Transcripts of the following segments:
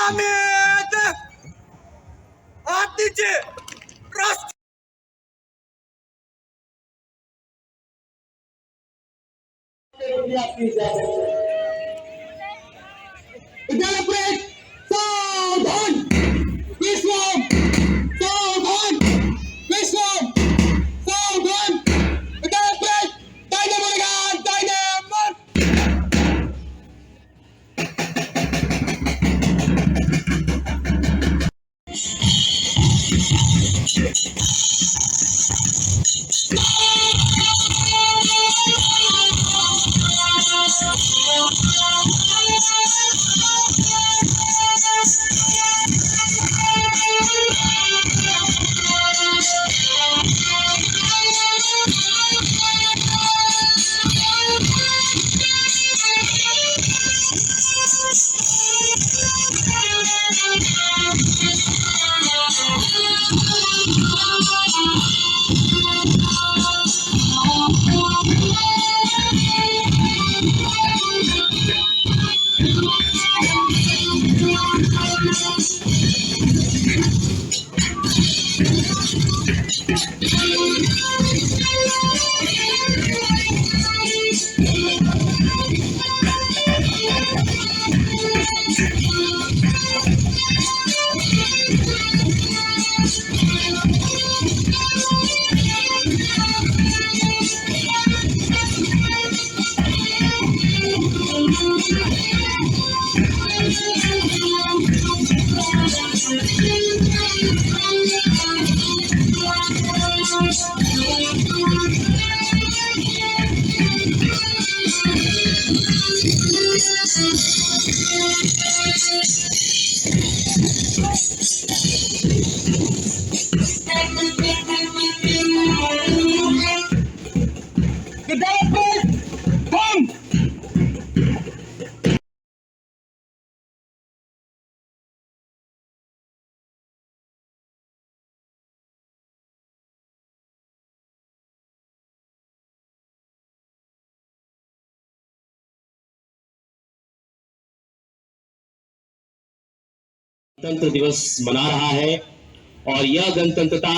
हामिद हाथ नीचे राष्ट्र सावधान विश्राम सावधान विश्राम सावधान दाहिने मुड़ेगा दाहिने मत गणतंत्र दिवस मना रहा है और यह गणतंत्रता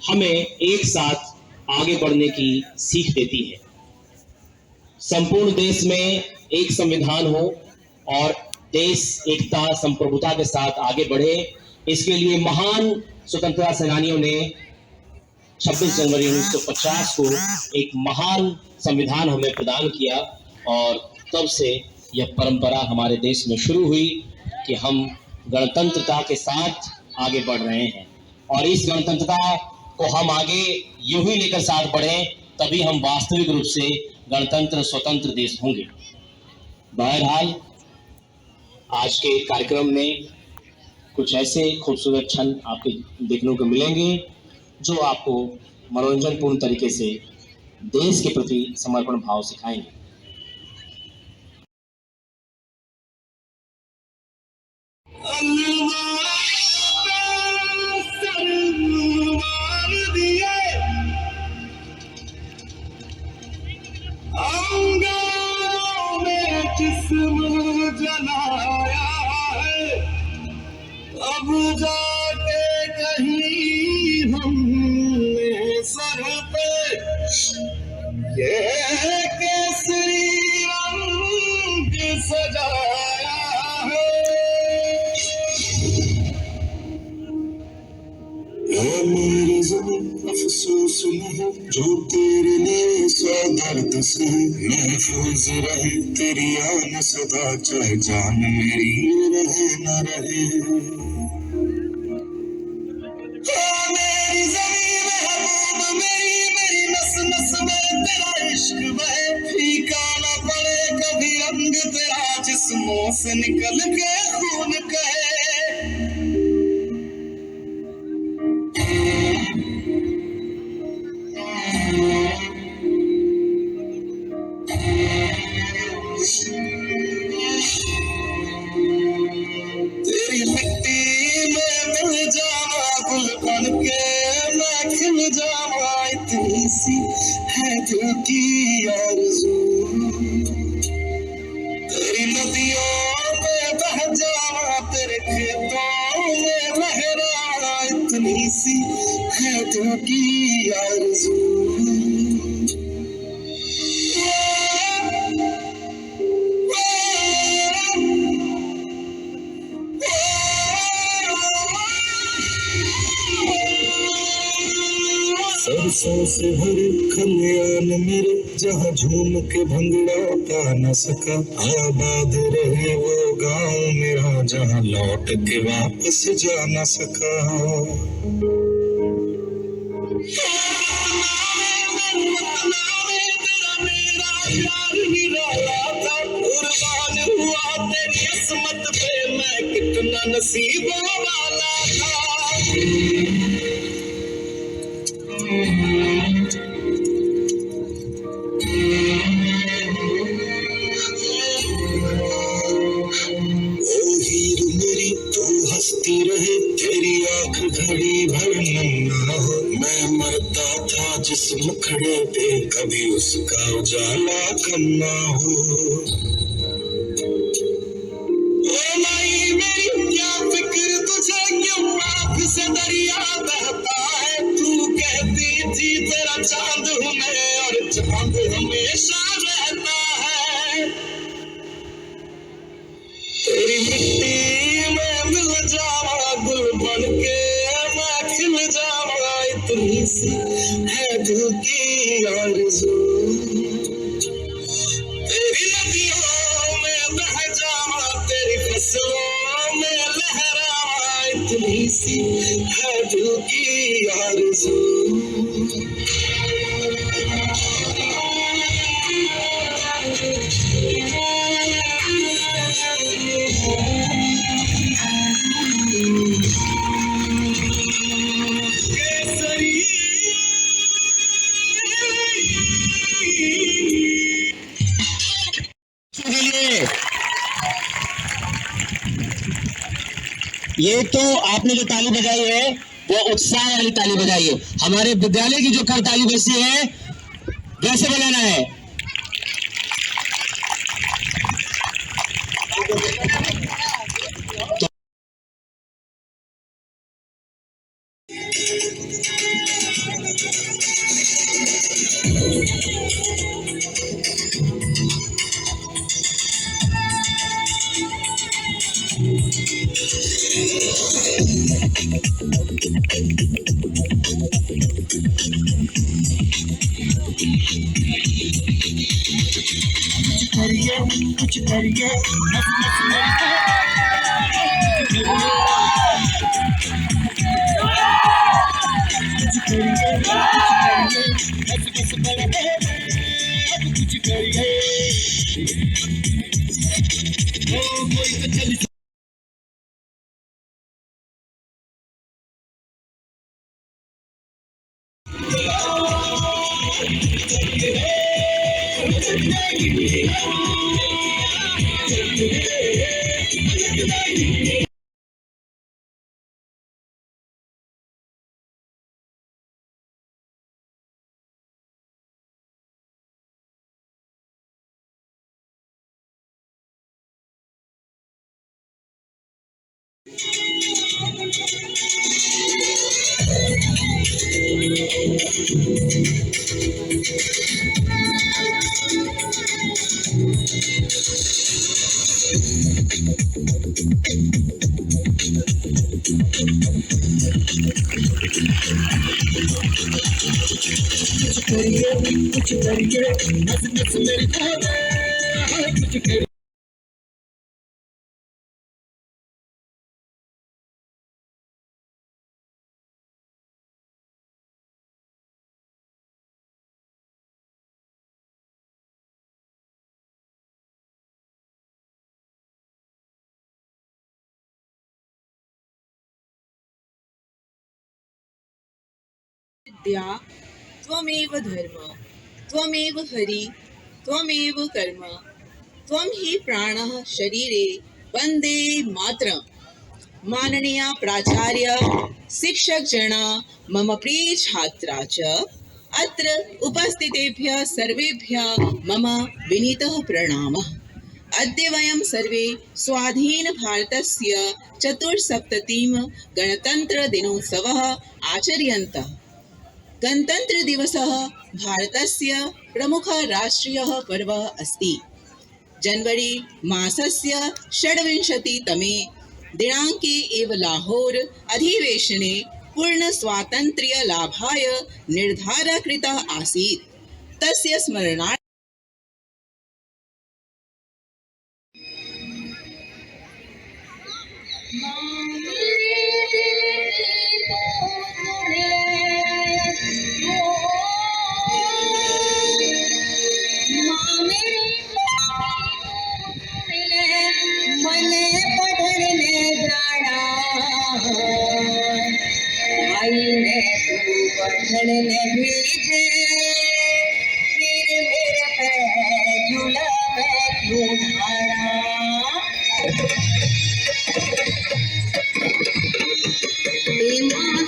हमें एक साथ आगे बढ़ने की सीख देती है। संपूर्ण देश में एक संविधान हो और देश एकता संप्रभुता के साथ आगे बढ़े, इसके लिए महान स्वतंत्रता सेनानियों ने 26 जनवरी 1950 को एक महान संविधान हमें प्रदान किया और तब से यह परंपरा हमारे देश में शुरू हुई कि हम गणतंत्रता के साथ आगे बढ़ रहे हैं और इस गणतंत्रता को हम आगे यूं ही लेकर साथ बढ़ें, तभी हम वास्तविक रूप से गणतंत्र स्वतंत्र देश होंगे। बहरहाल आज के कार्यक्रम में कुछ ऐसे खूबसूरत क्षण आपके देखने को मिलेंगे जो आपको मनोरंजनपूर्ण तरीके से देश के प्रति समर्पण भाव सिखाएंगे। जलाया है अब जाके कहीं हमने सर पे ये केसरी रंग सजाया है। मेरी ज़मीन अफसोस नहीं जो तेरे लिए सौ दर्द से महफूज रहे तेरी आन सदा चाहे जान मेरी रहे न रहे। मेरी ज़मीन महबूब मेरी नस नस में तेरा इश्क बहे फीका न पड़े कभी रंग तेरा जिस्मों से निकल के खून कहे। तेरी मिट्टी में मिल जावा गुल बन के मैं खिल जावा इतनी सी है दिल की आरज़ू। तेरी नदियों पे बह जावा तेरे सी है दिल की आरज़ू। सरसों से भरे खलियान मेरे, जहाँ झूम के भंगड़ा पा न सका। आबाद रहे वो गांव मेरा, जहाँ लौट के वापस जा न सका। कुर्बान हुआ तेरी किस्मत पे, मैं कितना नसीबों वाला था। ओ हीर मेरी तू हंसती रहे, तेरी आंख घड़ी भर नम ना हो। मैं मरता था जिस मुखड़े पे, कभी उसका उजाला कम ना हो। ओ माई मेरी क्या फिक्र तुझे, क्यों आँख से दरिया बहता है। तू कहती थी तेरा चांद हूँ मैं, और चांद हमेशा रहता है। तेरी मिट्टी में मिल जावा, गुल बन के मैं खिल जावा। इतनी सी है दिल की आरज़ू। तेरी नदियों में बह जावा, तेरी फसलों में लहरावा। इतनी सी है दिल की आरज़ू। ये तो आपने जो ताली बजाई है वो उत्साह वाली ताली बजाई है। हमारे विद्यालय की जो करताली वैसी है वैसे बनाना है। कुछ करिए विद्या त्वमेव धर्म, त्वमेव हरि, त्वमेव कर्म, त्वं हि प्राणः शरीरे, वन्दे मातरम्। माननीय प्राचार्य, शिक्षक जन, मम प्रिय छात्रा च, अत्र उपस्थितेभ्यः सर्वेभ्यः मम विनीतः प्रणामः। अद्य वयं सर्वे स्वाधीनभारतस्य 74 गणतन्त्रदिनोत्सवः आचर्यन्तः। गणतन्त्रदिवसः भारतस्य प्रमुखः राष्ट्रियः पर्वः अस्ति। जनवरी मासस्य 26तमे दिनाङ्के एव लाहोर अधिवेशने पूर्णस्वातन्त्र्यलाभाय निर्धारः कृतः आसीत्। तस्य स्मरणार्थं मने पढ़ने जाना आई ने तू पढ़ने भेजे फिर मेरे पे झूला मैं क्यों भाड़ा ईमान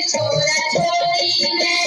छोरा छोरी में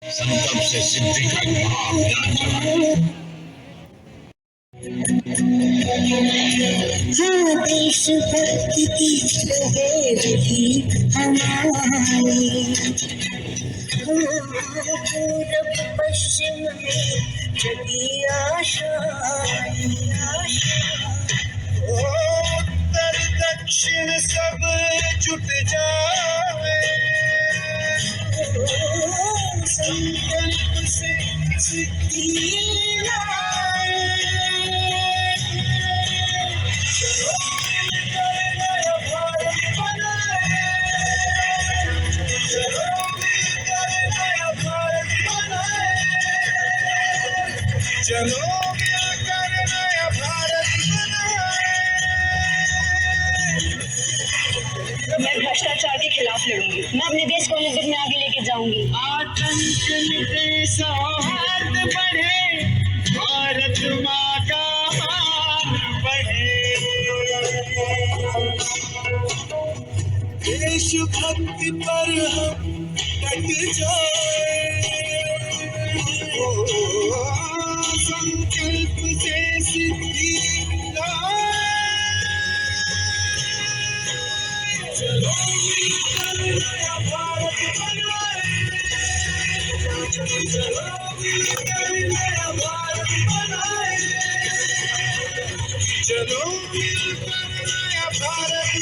संकल्प से सिद्धि का महाअभियान चलाएं। हाँ देशभक्ति की लहर थी हमारी पूरब पश्चिम में जगी आशाएं उत्तर दक्षिण सब जुट जाए, संकल्प से सिद्धि लाए नया भारत बनाए, नया भारत बनाए, चलो मिलकर नया भारत बनाए। मैं भ्रष्टाचार के खिलाफ लड़ूंगी। मैं अपने देश को ओलंपिक में आगे लेके जाऊंगी। आतंक मिटे, सौहार्द बढ़े, भारत माँ का मान बढ़े। देशभक्ति पर हम डट जाए, संकल्प से सिद्धि लाए। चलो मिलकर नया भारत बनाए, चलो मिलकर नया भारत बनाए, चलो मिलकर नया भारत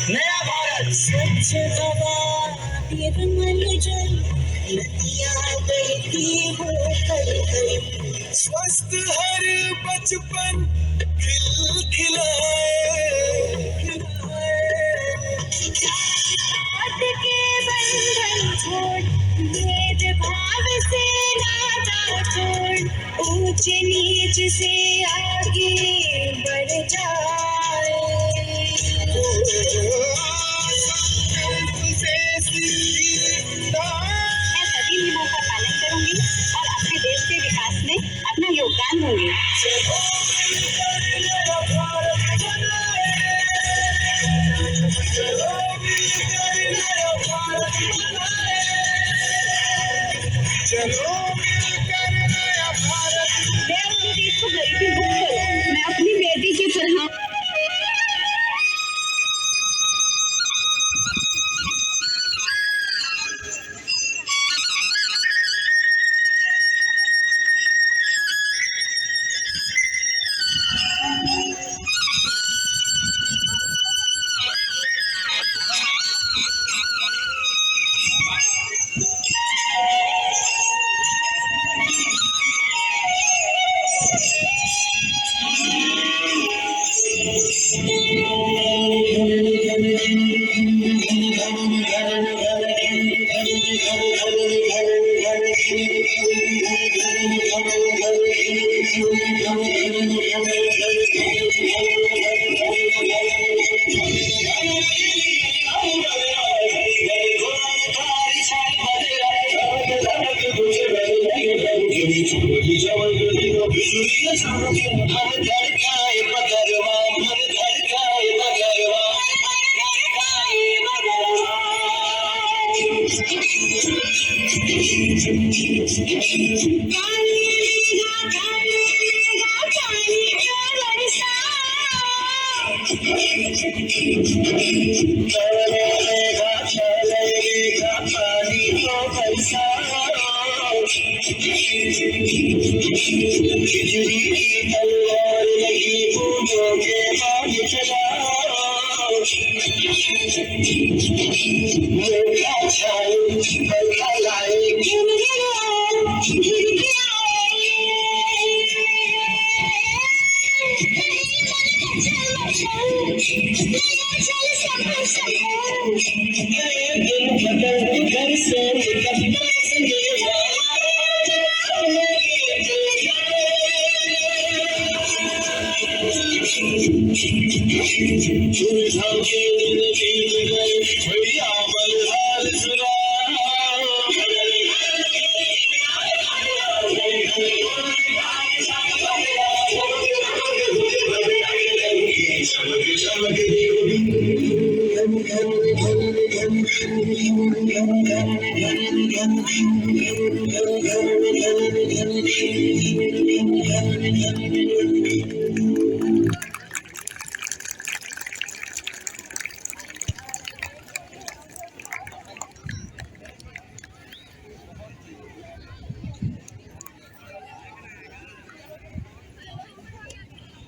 नया भारत। स्वच्छ हवा निर्मल जल नदियाँ बहती हो कल कल स्वस्थ हर बचपन खिलखिलाए जात के बंधन छोड़ भेदभाव से नाता छोड़ ऊंच नीच से आगे बढ़ जाए मैं सभी नियमों का पालन करूंगी और अपने देश के विकास में अपना योगदान दूंगी मैं अपने देश को गरीबी मुक्त करूं मैं अपनी बेटी की तरह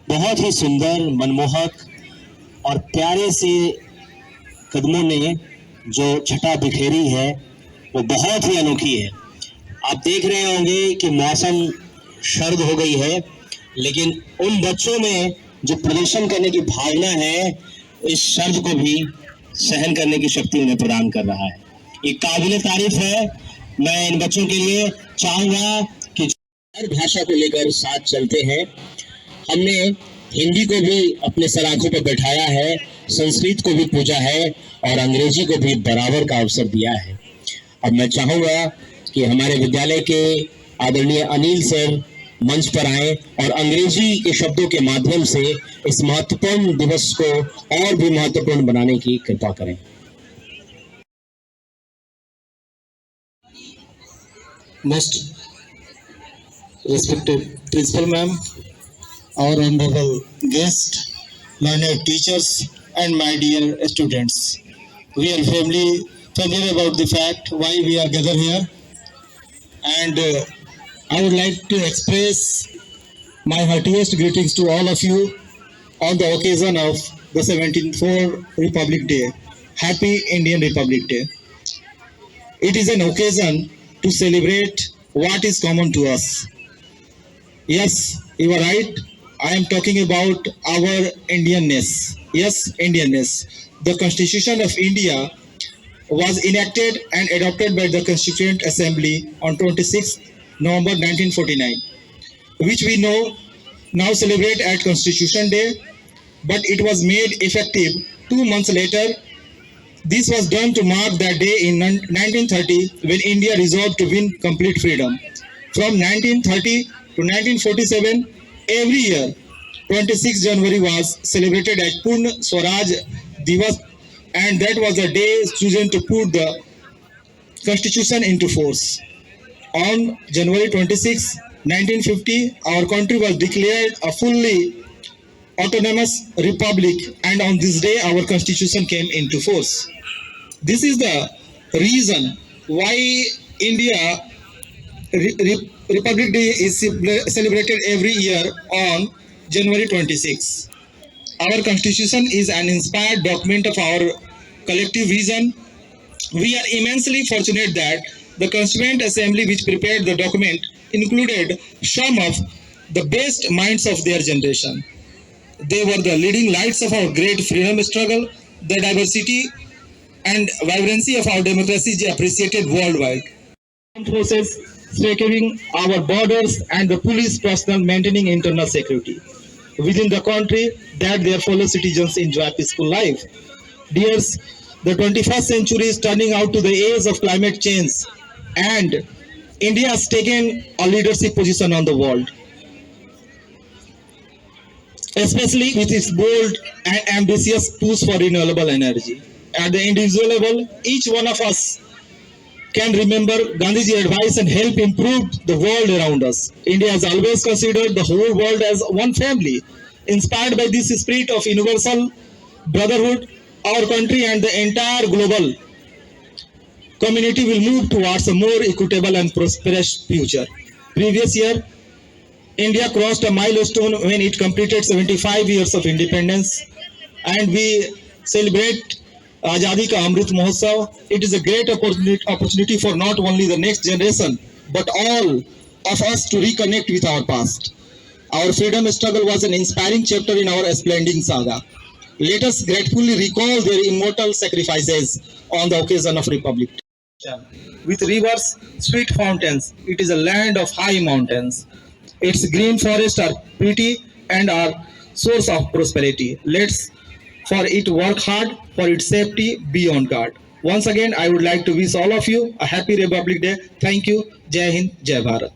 बहुत ही सुंदर, मनमोहक और प्यारे से कदमों ने जो छटा बिखेरी है वो बहुत ही अनोखी है। आप देख रहे होंगे कि मौसम सर्द हो गई है, लेकिन उन बच्चों में जो प्रदर्शन करने की भावना है, इस सर्द को भी सहन करने की शक्ति उन्हें प्रदान कर रहा है। ये काबिल तारीफ है। मैं इन बच्चों के लिए चाहूंगा कि हर भाषा को लेकर साथ चलते हैं। हमने हिंदी को भी अपने सलाखों पर बैठाया है, संस्कृत को भी पूजा है और अंग्रेजी को भी बराबर का अवसर दिया है। अब मैं चाहूंगा कि हमारे विद्यालय के आदरणीय अनिल सर मंच पर आए और अंग्रेजी के शब्दों के माध्यम से इस महत्वपूर्ण दिवस को और भी महत्वपूर्ण बनाने की कृपा करें। Most respected principal ma'am, our honorable guest, learned teachers and my dear students. We are family familiar about the fact why we are gathered here, and I would like to express my heartiest greetings to all of you on the occasion of the 17th Republic Day. Happy Indian Republic Day. It is an occasion to celebrate what is common to us. Yes, you are right. I am talking about our Indianness. Yes, Indianness. The Constitution of India was enacted and adopted by the Constituent Assembly on 26 November 1949, which we know now celebrate at Constitution Day, but it was made effective 2 months later. This was done to mark that day in 1930 when India resolved to win complete freedom. From 1930 to 1947, every year, 26 January was celebrated as Purna Swaraj Divas, and that was the day chosen to put the constitution into force. On January 26, 1950, our country was declared a fully autonomous republic, and on this day, our constitution came into force. This is the reason why India Republic Day is celebrated every year on January 26. Our constitution is an inspired document of our collective vision. We are immensely fortunate that the Constituent Assembly which prepared the document included some of the best minds of their generation. They were the leading lights of our great freedom struggle. The diversity and vibrancy of our democracy is appreciated worldwide. Armed forces securing our borders and the police personnel maintaining internal security within the country that their fellow citizens enjoy peaceful life. Dears, the 21st century is turning out to the age of climate change, and India has taken a leadership position on the world, especially with its bold and ambitious push for renewable energy. At the individual level, each one of us can remember Gandhiji's advice and help improve the world around us. India has always considered the whole world as one family. Inspired by this spirit of universal brotherhood, our country and the entire global community will move towards a more equitable and prosperous future. Previous year, India crossed a milestone when it completed 75 years of independence, and we celebrate Azadi Ka Amrit Mahotsav. It is a great opportunity for not only the next generation, but all of us to reconnect with our past. Our freedom struggle was an inspiring chapter in our splendid saga. Let us gratefully recall their immortal sacrifices on the occasion of Republic. With rivers, sweet fountains, it is a land of high mountains. Its green forests are pretty and are source of prosperity. Let's for it work hard, for its safety be on guard. Once again, I would like to wish all of you a happy Republic Day. Thank you. Jai Hind, Jai Bharat.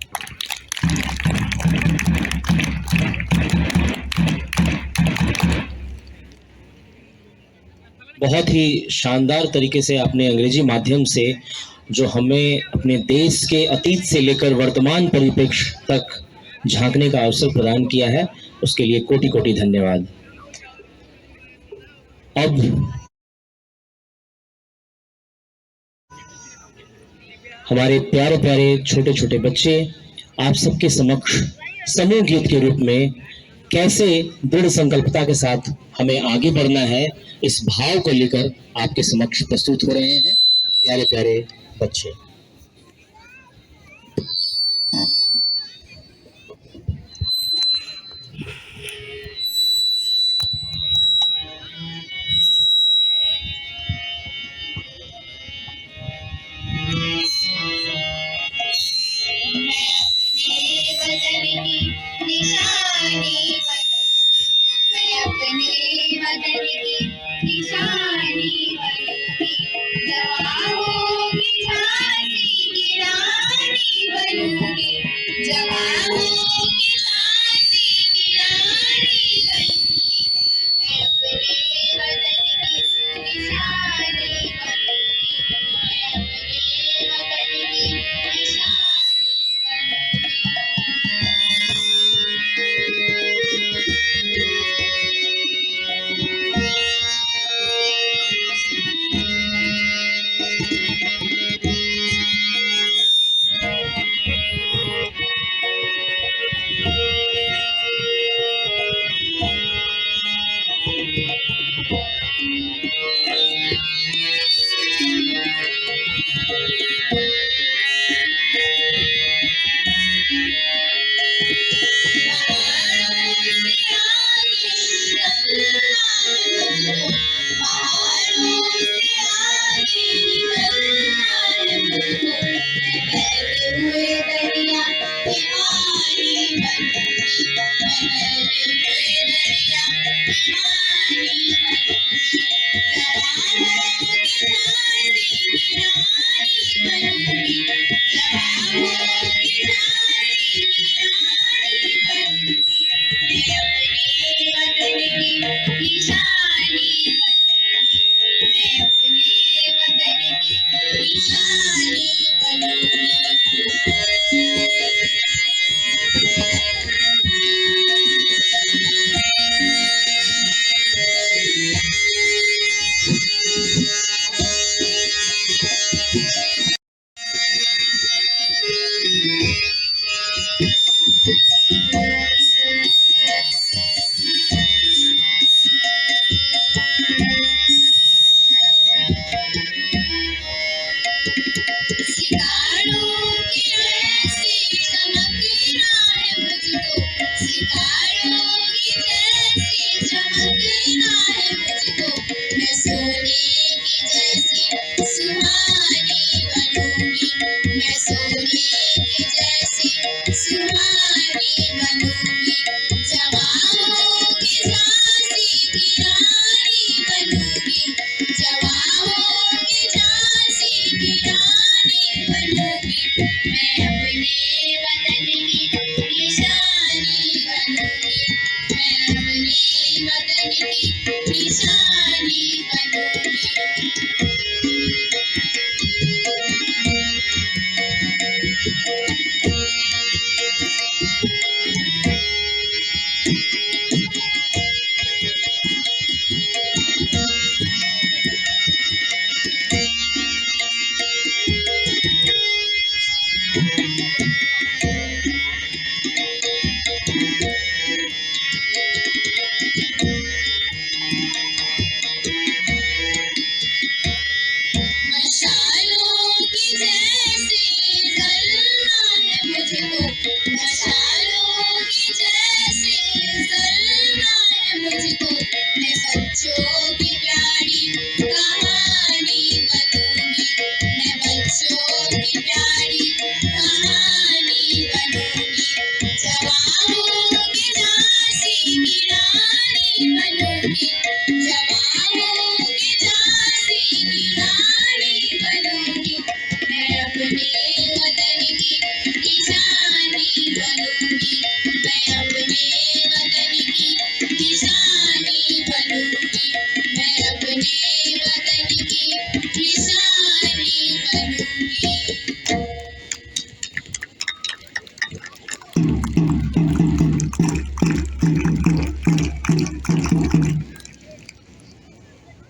बहुत ही शानदार तरीके से आपने अंग्रेजी माध्यम से जो हमें अपने देश के अतीत से लेकर वर्तमान परिप्रेक्ष्य तक झांकने का अवसर प्रदान किया है, उसके लिए कोटि कोटि धन्यवाद। अब हमारे प्यारे प्यारे छोटे छोटे बच्चे आप सबके समक्ष समूह गीत के रूप में कैसे दृढ़ संकल्पता के साथ हमें आगे बढ़ना है, इस भाव को लेकर आपके समक्ष प्रस्तुत हो रहे हैं। प्यारे प्यारे बच्चे,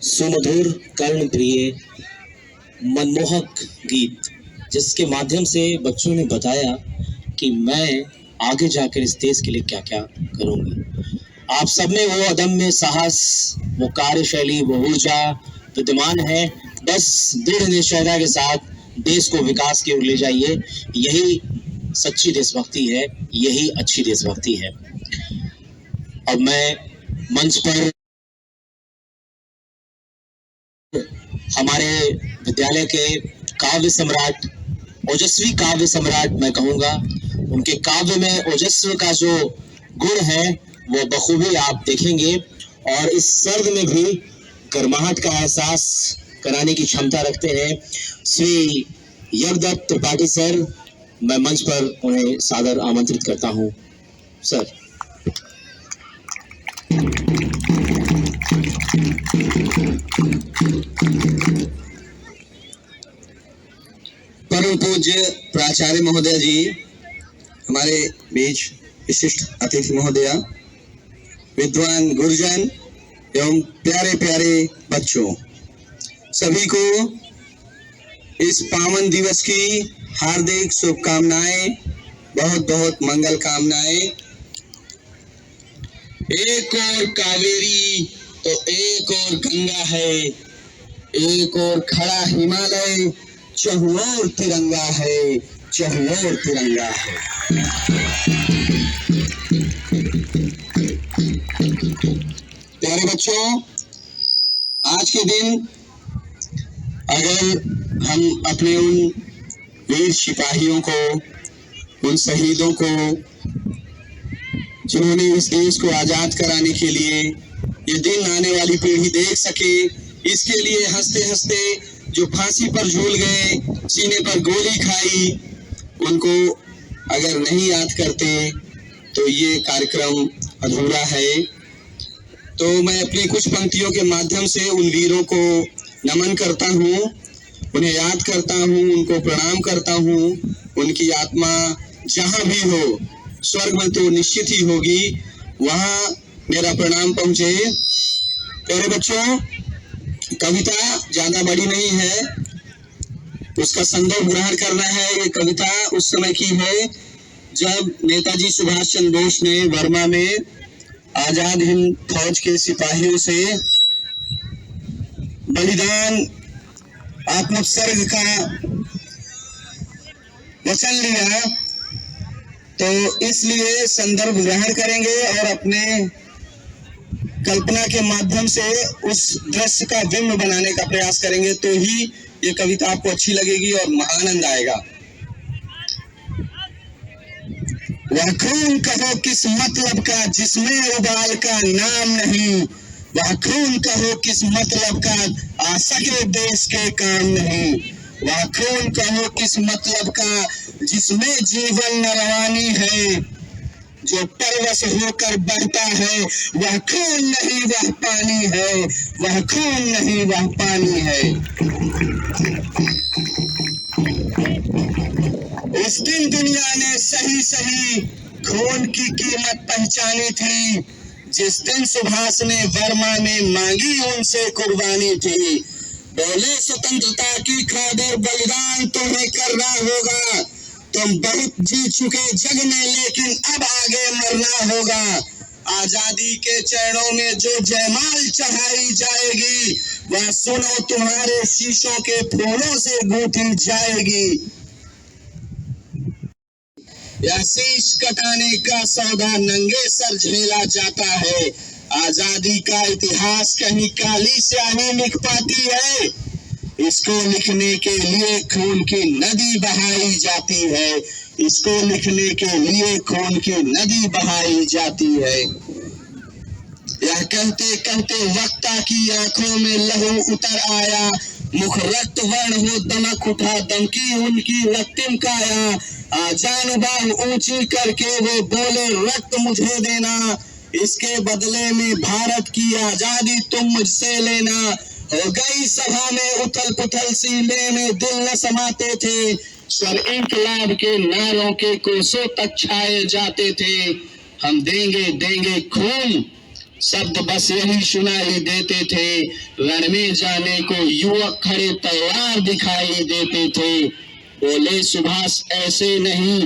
सुमधुर कर्ण प्रिय मनमोहक गीत जिसके माध्यम से बच्चों ने बताया कि मैं आगे जाकर इस देश के लिए क्या क्या करूंगी। आप सब में वो अदम्य साहस, वो कार्यशैली, वो ऊर्जा विद्यमान है। बस दृढ़ निश्चयता के साथ देश को विकास की ओर ले जाइए। यही सच्ची देशभक्ति है, यही अच्छी देशभक्ति है। अब मैं मंच पर हमारे विद्यालय के काव्य सम्राट, ओजस्वी काव्य सम्राट मैं कहूँगा, उनके काव्य में ओजस्व का जो गुण है वो बखूबी आप देखेंगे और इस सर्द में भी गर्माहट का एहसास कराने की क्षमता रखते हैं। श्री यज्ञदत्त त्रिपाठी सर, मैं मंच पर उन्हें सादर आमंत्रित करता हूँ। सर। परम पूज्य प्राचार्य महोदय जी, हमारे बीच विशिष्ट अतिथि महोदया, विद्वान गुरुजन एवं प्यारे प्यारे बच्चों, सभी को इस पावन दिवस की हार्दिक शुभकामनाएं, बहुत बहुत मंगल कामनाएं। एक और कावेरी तो एक और गंगा है, एक और खड़ा हिमालय, चहुओर तिरंगा है, चहुओर तिरंगा है। प्यारे बच्चों, आज के दिन अगर हम अपने उन वीर सिपाहियों को, उन शहीदों को, जिन्होंने इस देश को आजाद कराने के लिए ये दिन आने वाली पीढ़ी देख सके, इसके लिए हंसते हंसते जो फांसी पर झूल गए, सीने पर गोली खाई, उनको अगर नहीं याद करते तो ये कार्यक्रम अधूरा है। तो मैं अपनी कुछ पंक्तियों के माध्यम से उन वीरों को नमन करता हूँ, उन्हें याद करता हूँ, उनको प्रणाम करता हूँ। उनकी आत्मा जहाँ भी हो, स्वर्ग में तो निश्चित ही होगी, वहाँ मेरा प्रणाम पहुँचे। प्यारे बच्चों, कविता ज्यादा बड़ी नहीं है, उसका संदर्भ ग्रहण करना है। ये कविता उस समय की है जब नेताजी सुभाष चंद्र बोस ने बर्मा में आजाद हिंद फौज के सिपाहियों से बलिदान, आत्मोत्सर्ग का वचन लिया। तो इसलिए संदर्भ ग्रहण करेंगे और अपने कल्पना के माध्यम से उस दृश्य का बिंब बनाने का प्रयास करेंगे, तो ही ये कविता आपको अच्छी लगेगी और आनंद आएगा। वह खून कहो किस मतलब का जिसमें उबाल का नाम नहीं, वह खून कहो किस मतलब का आ सके देश के काम नहीं, वह खून कहो किस मतलब का जिसमें जीवन न रवानी है, जो परवश होकर बहता है वह खून नहीं वह पानी है, वह खून नहीं वह पानी है। उस दिन दुनिया ने सही सही खून की कीमत पहचानी थी, जिस दिन सुभाष ने बर्मा में मांगी उनसे कुर्बानी थी। बोले स्वतंत्रता की खातिर बलिदान तुम्हें करना होगा, तुम बहुत जी चुके जग में लेकिन अब आगे मरना होगा। आजादी के चरणों में जो जयमाल चढ़ाई जाएगी, वह सुनो तुम्हारे शीशों के फूलों से गूंथी जाएगी। यह शीश कटाने का सौदा नंगे सर झेला जाता है, आजादी का इतिहास कहीं काली स्याही लिख पाती है, इसको लिखने के लिए खून की नदी बहाई जाती है, इसको लिखने के लिए खून की नदी बहाई जाती है। यह कहते कहते वक्ता की आंखों में लहू उतर आया, मुख रक्त वर्ण हो दमक उठा दमकी उनकी रक्तिम काया, जान बाह ऊंची करके वो बोले रक्त मुझे देना, इसके बदले में भारत की आजादी तुम मुझसे लेना। हो गई सभा में उथल पुथल सीने में दिल न समाते थे, स्वर इंकलाब के नारों के कोसों तक छाए जाते थे। हम देंगे देंगे खून शब्द बस यही सुनाई देते थे, रण में जाने को युवक खड़े तैयार दिखाई देते थे। बोले सुभाष ऐसे नहीं,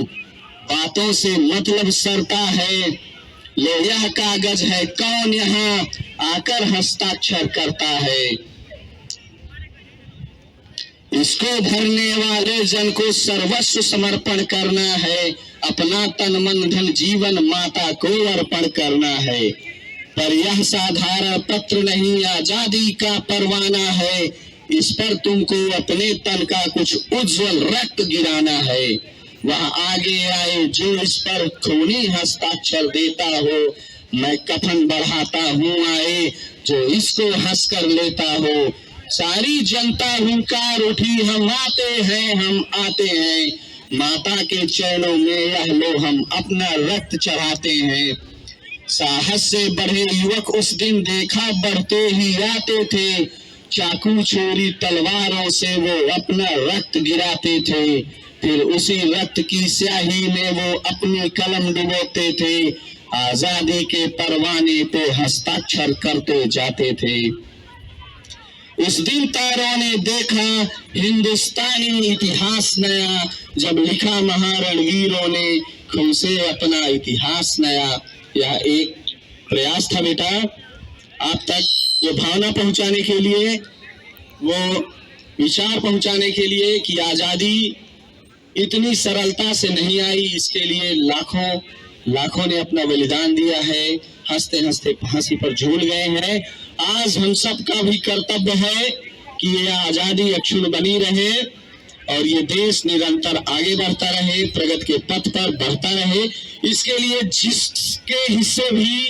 बातों से मतलब सरता है, लो यह कागज है कौन यहाँ आकर हस्ताक्षर करता है। इसको भरने वाले जन को सर्वस्व समर्पण करना है, अपना तन मन धन जीवन माता को अर्पण करना है। पर यह साधारण पत्र नहीं आजादी का परवाना है, इस पर तुमको अपने तन का कुछ उज्जवल रक्त गिराना है। वह आगे आए जो इस पर खूनी हस्ताक्षर देता हो, मैं कफन बढ़ाता हूँ आए जो इसको हंस कर लेता हो। सारी जनता हुंकार उठी हम आते हैं हम आते हैं, माता के चरणों में यह लो हम अपना रक्त चढ़ाते हैं। साहस से बढ़े युवक उस दिन देखा बढ़ते ही आते थे, चाकू छोरी तलवारों से वो अपना रक्त गिराते थे, फिर उसी रक्त की स्याही में वो अपनी कलम डुबोते थे, आजादी के परवाने पे हस्ताक्षर करते जाते थे। उस दिन तारों ने देखा हिंदुस्तानी इतिहास नया, जब लिखा महारणवीरों ने खून से अपना इतिहास नया। यह एक प्रयास था बेटा आप तक वो भावना पहुंचाने के लिए, वो विचार पहुंचाने के लिए कि आजादी इतनी सरलता से नहीं आई, इसके लिए लाखों ने अपना बलिदान दिया है, हंसते हंसते फांसी पर झूल गए हैं। आज हम सबका भी कर्तव्य है कि ये आजादी अक्षुण्ण बनी रहे और ये देश निरंतर आगे बढ़ता रहे, प्रगति के पथ पर बढ़ता रहे। इसके लिए जिसके हिस्से भी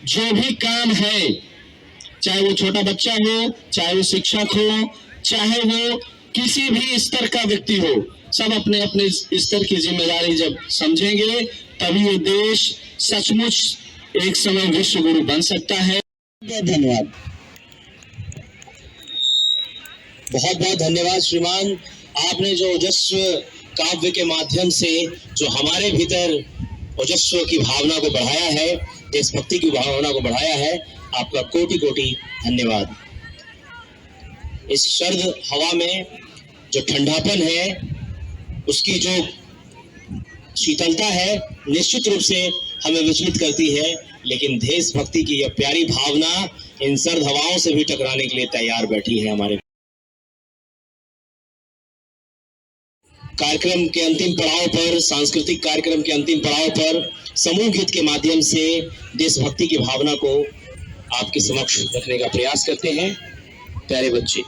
जो भी काम है, चाहे वो छोटा बच्चा हो, चाहे वो शिक्षक हो, चाहे वो किसी भी स्तर का व्यक्ति हो, सब अपने अपने स्तर की जिम्मेदारी जब समझेंगे तभी ये देश सचमुच एक समय विश्व गुरु बन सकता है। धन्यवाद। बहुत बहुत धन्यवाद श्रीमान। आपने जो ओजस्व काव्य के माध्यम से जो हमारे भीतर ओजस्व की भावना को बढ़ाया है, देशभक्ति की भावना को बढ़ाया है, आपका कोटि कोटि धन्यवाद। इस सर्द हवा में जो ठंडापन है, उसकी जो शीतलता है, निश्चित रूप से हमें विचलित करती है, लेकिन देशभक्ति की यह प्यारी भावना इन सर्द हवाओं से भी टकराने के लिए तैयार बैठी है। हमारे कार्यक्रम के अंतिम पड़ाव पर, सांस्कृतिक कार्यक्रम के अंतिम पड़ाव पर समूह गीत के माध्यम से देशभक्ति की भावना को आपके समक्ष रखने का प्रयास करते हैं। प्यारे बच्चे,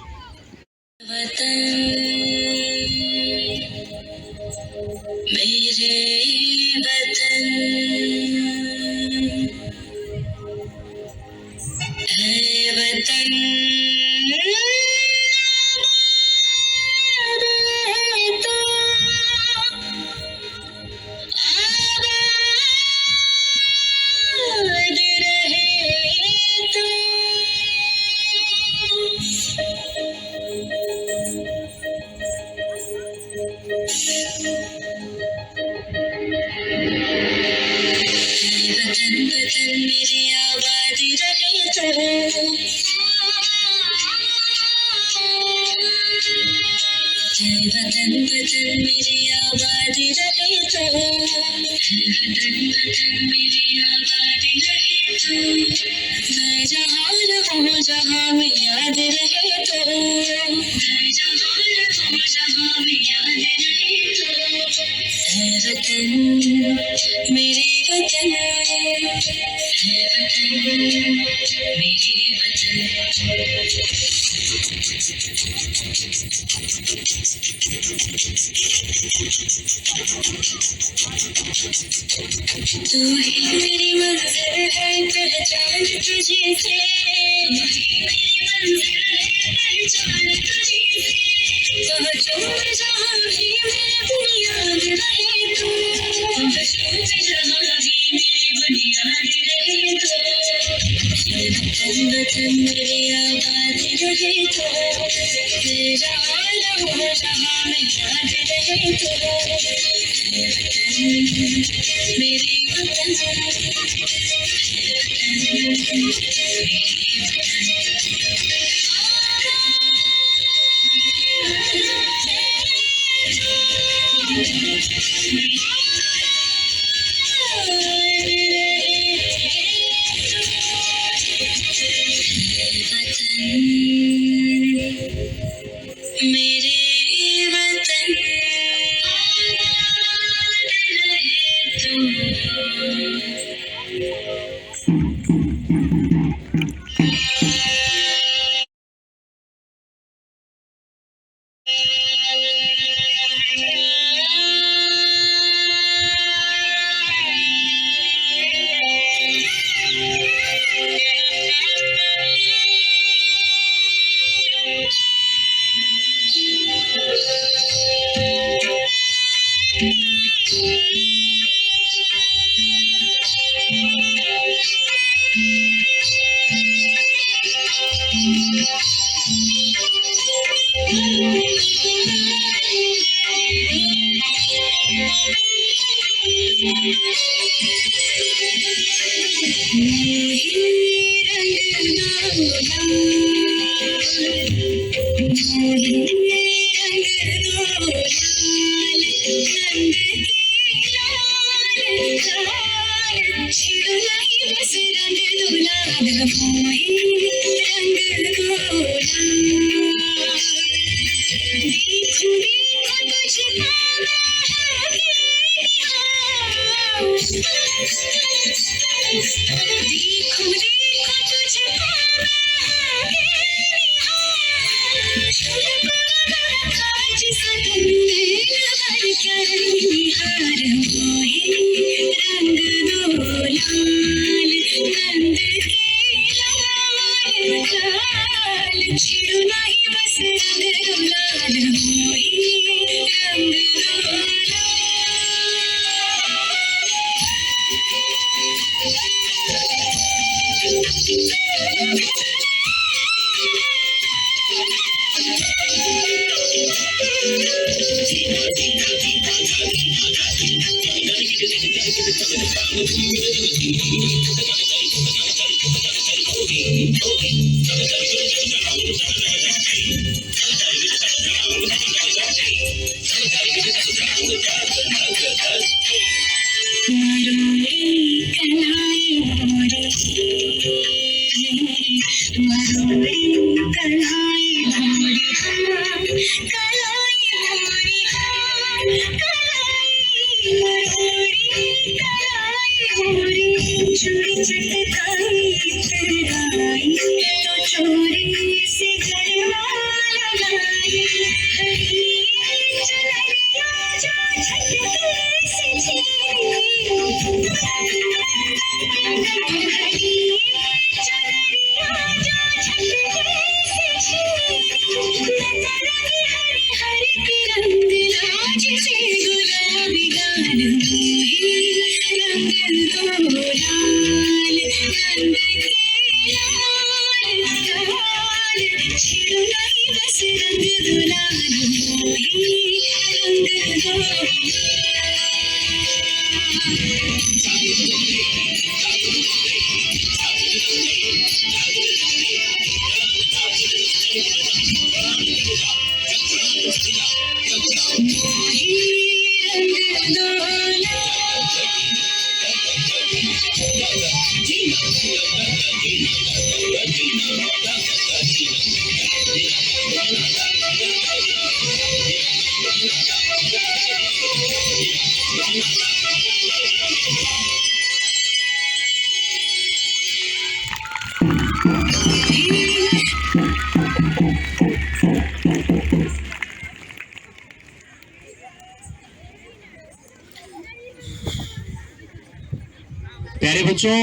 प्यारे बच्चों,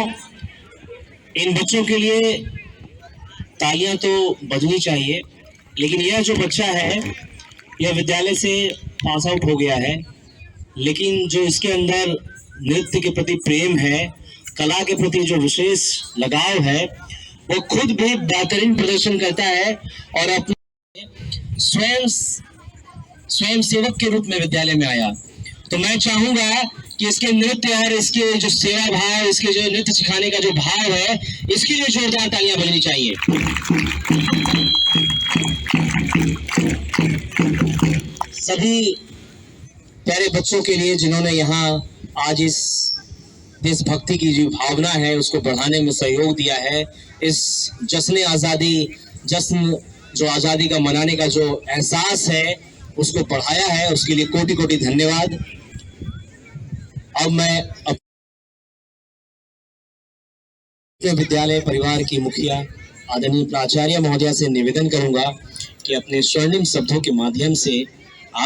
इन बच्चों के लिए तालियां तो बजनी चाहिए, लेकिन यह जो बच्चा है यह विद्यालय से पास आउट हो गया है, लेकिन जो इसके अंदर नृत्य के प्रति प्रेम है, कला के प्रति जो विशेष लगाव है, वो खुद भी बेहतरीन प्रदर्शन करता है और अपने स्वयं सेवक के रूप में विद्यालय में आया। तो मैं चाहूंगा कि इसके नृत्य और इसके जो सेवा भाव, इसके जो नृत्य सिखाने का जो भाव है, इसके लिए जोरदार तालियां बजनी चाहिए। सभी प्यारे बच्चों के लिए जिन्होंने यहाँ आज इस देशभक्ति की जो भावना है उसको बढ़ाने में सहयोग दिया है, इस जश्न आज़ादी, जश्न जो आज़ादी का मनाने का जो एहसास है उसको बढ़ाया है, उसके लिए कोटि कोटि धन्यवाद। अब मैं अपने विद्यालय परिवार की मुखिया आदरणीय प्राचार्य महोदया से निवेदन करूंगा कि अपने स्वर्णिम शब्दों के माध्यम से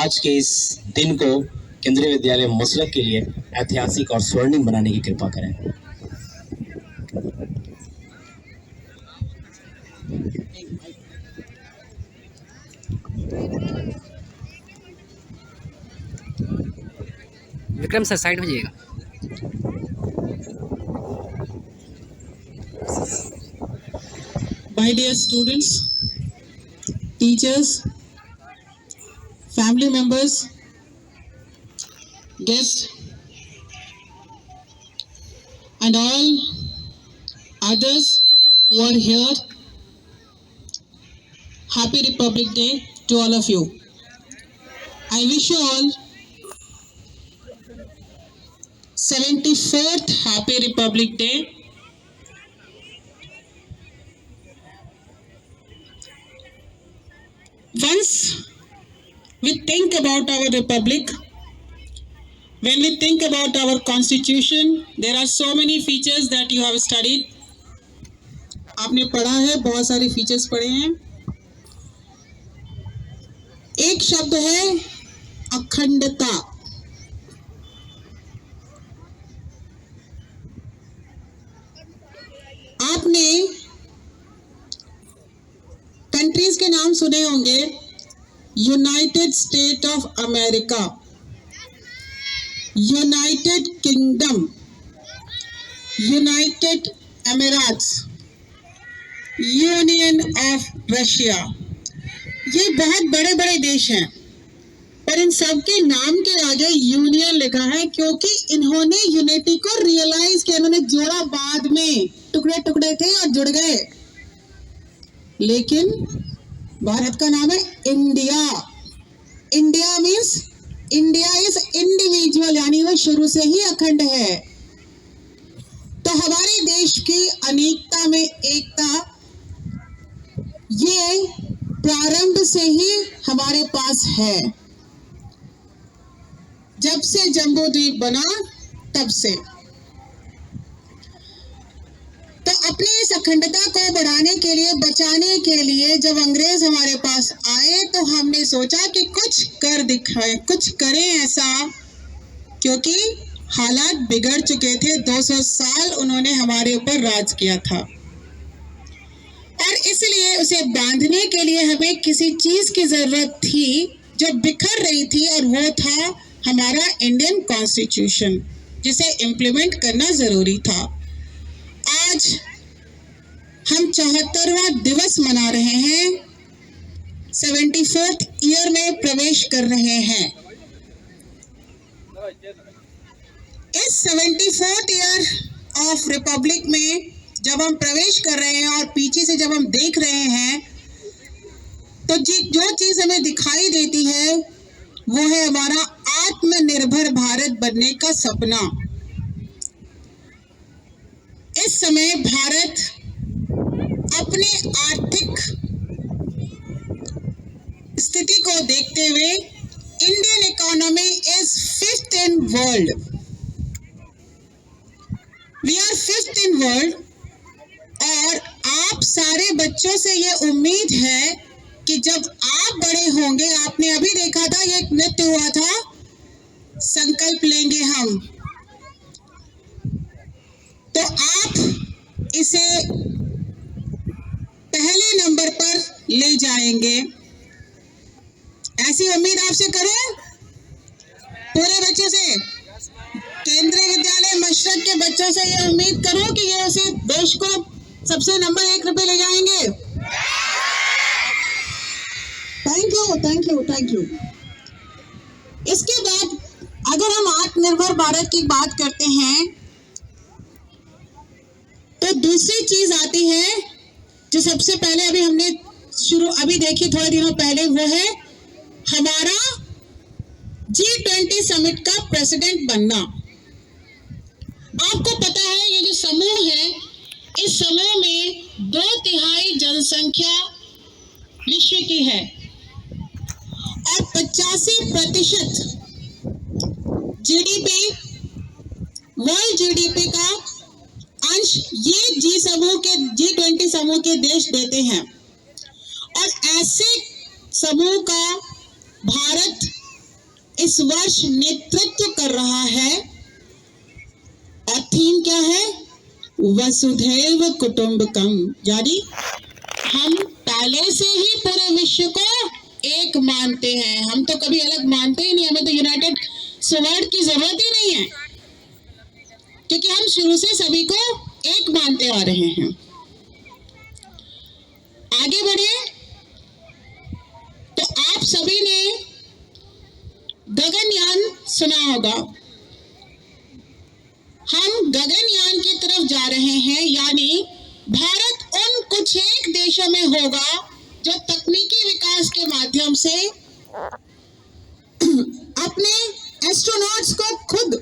आज के इस दिन को केंद्रीय विद्यालय मसलक के लिए ऐतिहासिक और स्वर्णिम बनाने की कृपा करें। विक्रम सर साइड हो जाइएगा। My dear students, teachers, family members, guests, and all others who are here, Happy Republic Day to all of you. I wish you all 74th Happy Republic Day. Once we think about our republic, when we think about our constitution, there are so many features that you have studied. आपने पढ़ा है, बहुत सारे features पढ़े हैं. एक शब्द है अखंडता. आपने कंट्रीज के नाम सुने होंगे. United state of America, United kingdom, United Emirates, union of Russia. ये बहुत बड़े बड़े देश हैं, पर इन सब के नाम के आगे यूनियन लिखा है, क्योंकि इन्होंने यूनिटी को रियलाइज किया. इन्होंने जोड़ा, बाद में टुकड़े टुकड़े थे और जुड़ गए. लेकिन भारत का नाम है India. India means India is individual, यानी वो शुरू से ही अखंड है. तो हमारे देश की अनेकता में एकता, ये प्रारंभ से ही हमारे पास है. जब से जम्बू द्वीप बना तब से. तो अपनी इस अखंडता को बढ़ाने के लिए, बचाने के लिए जब अंग्रेज हमारे पास आए, तो हमने सोचा कि कुछ कर दिखाएं, कुछ करें ऐसा, क्योंकि हालात बिगड़ चुके थे. 200 साल उन्होंने हमारे ऊपर राज किया था, और इसलिए उसे बांधने के लिए हमें किसी चीज की जरूरत थी जो बिखर रही थी, और वो था हमारा इंडियन कॉन्स्टिट्यूशन, जिसे इम्प्लीमेंट करना जरूरी था. आज हम 74वां दिवस मना रहे हैं, 74th ईयर में प्रवेश कर रहे हैं. इस 74th ईयर ऑफ रिपब्लिक में जब हम प्रवेश कर रहे हैं और पीछे से जब हम देख रहे हैं, तो जो चीज हमें दिखाई देती है वो है हमारा आत्मनिर्भर भारत बनने का सपना. इस समय भारत अपने आर्थिक स्थिति को देखते हुए, Indian economy is 5th in world. We are 5th in world. और आप सारे बच्चों से ये उम्मीद है कि जब आप बड़े होंगे, आपने अभी देखा था, ये एक नृत्य हुआ था, संकल्प लेंगे हम, तो आप इसे पहले नंबर पर ले जाएंगे. ऐसी उम्मीद आपसे करो, पूरे बच्चों से, केंद्रीय विद्यालय मशरक के बच्चों से ये उम्मीद करो कि ये उसे देश को सबसे नंबर 1 पे ले जाएंगे. Thank you, thank you, thank you. इसके बाद अगर हम आत्मनिर्भर भारत की बात करते हैं, तो दूसरी चीज आती है जो सबसे पहले अभी देखी थोड़े दिनों पहले, वो है हमारा G20 समिट का प्रेसिडेंट बनना. आपको पता है, ये जो समूह है, इस समूह में 2/3 जनसंख्या विश्व की है, और 85% जीडीपी, वर्ल्ड जीडीपी का अंश ये G20 समूह के देश देते हैं. और ऐसे समूह का भारत इस वर्ष नेतृत्व कर रहा है, और थीम क्या है? वसुधैव कुटुंबकम. यानी हम पहले से ही पूरे विश्व को एक मानते हैं. हम तो कभी अलग मानते ही नहीं, हमें तो यूनाइटेड स्वर्ड की जरूरत ही नहीं है, क्योंकि हम शुरू से सभी को एक मानते आ रहे हैं. आगे बढ़े तो आप सभी ने गगनयान सुना होगा. हम गगनयान की तरफ जा रहे हैं, यानी भारत उन कुछ एक देशों में होगा जो तकनीकी विकास के माध्यम से अपने एस्ट्रोनॉट्स को खुद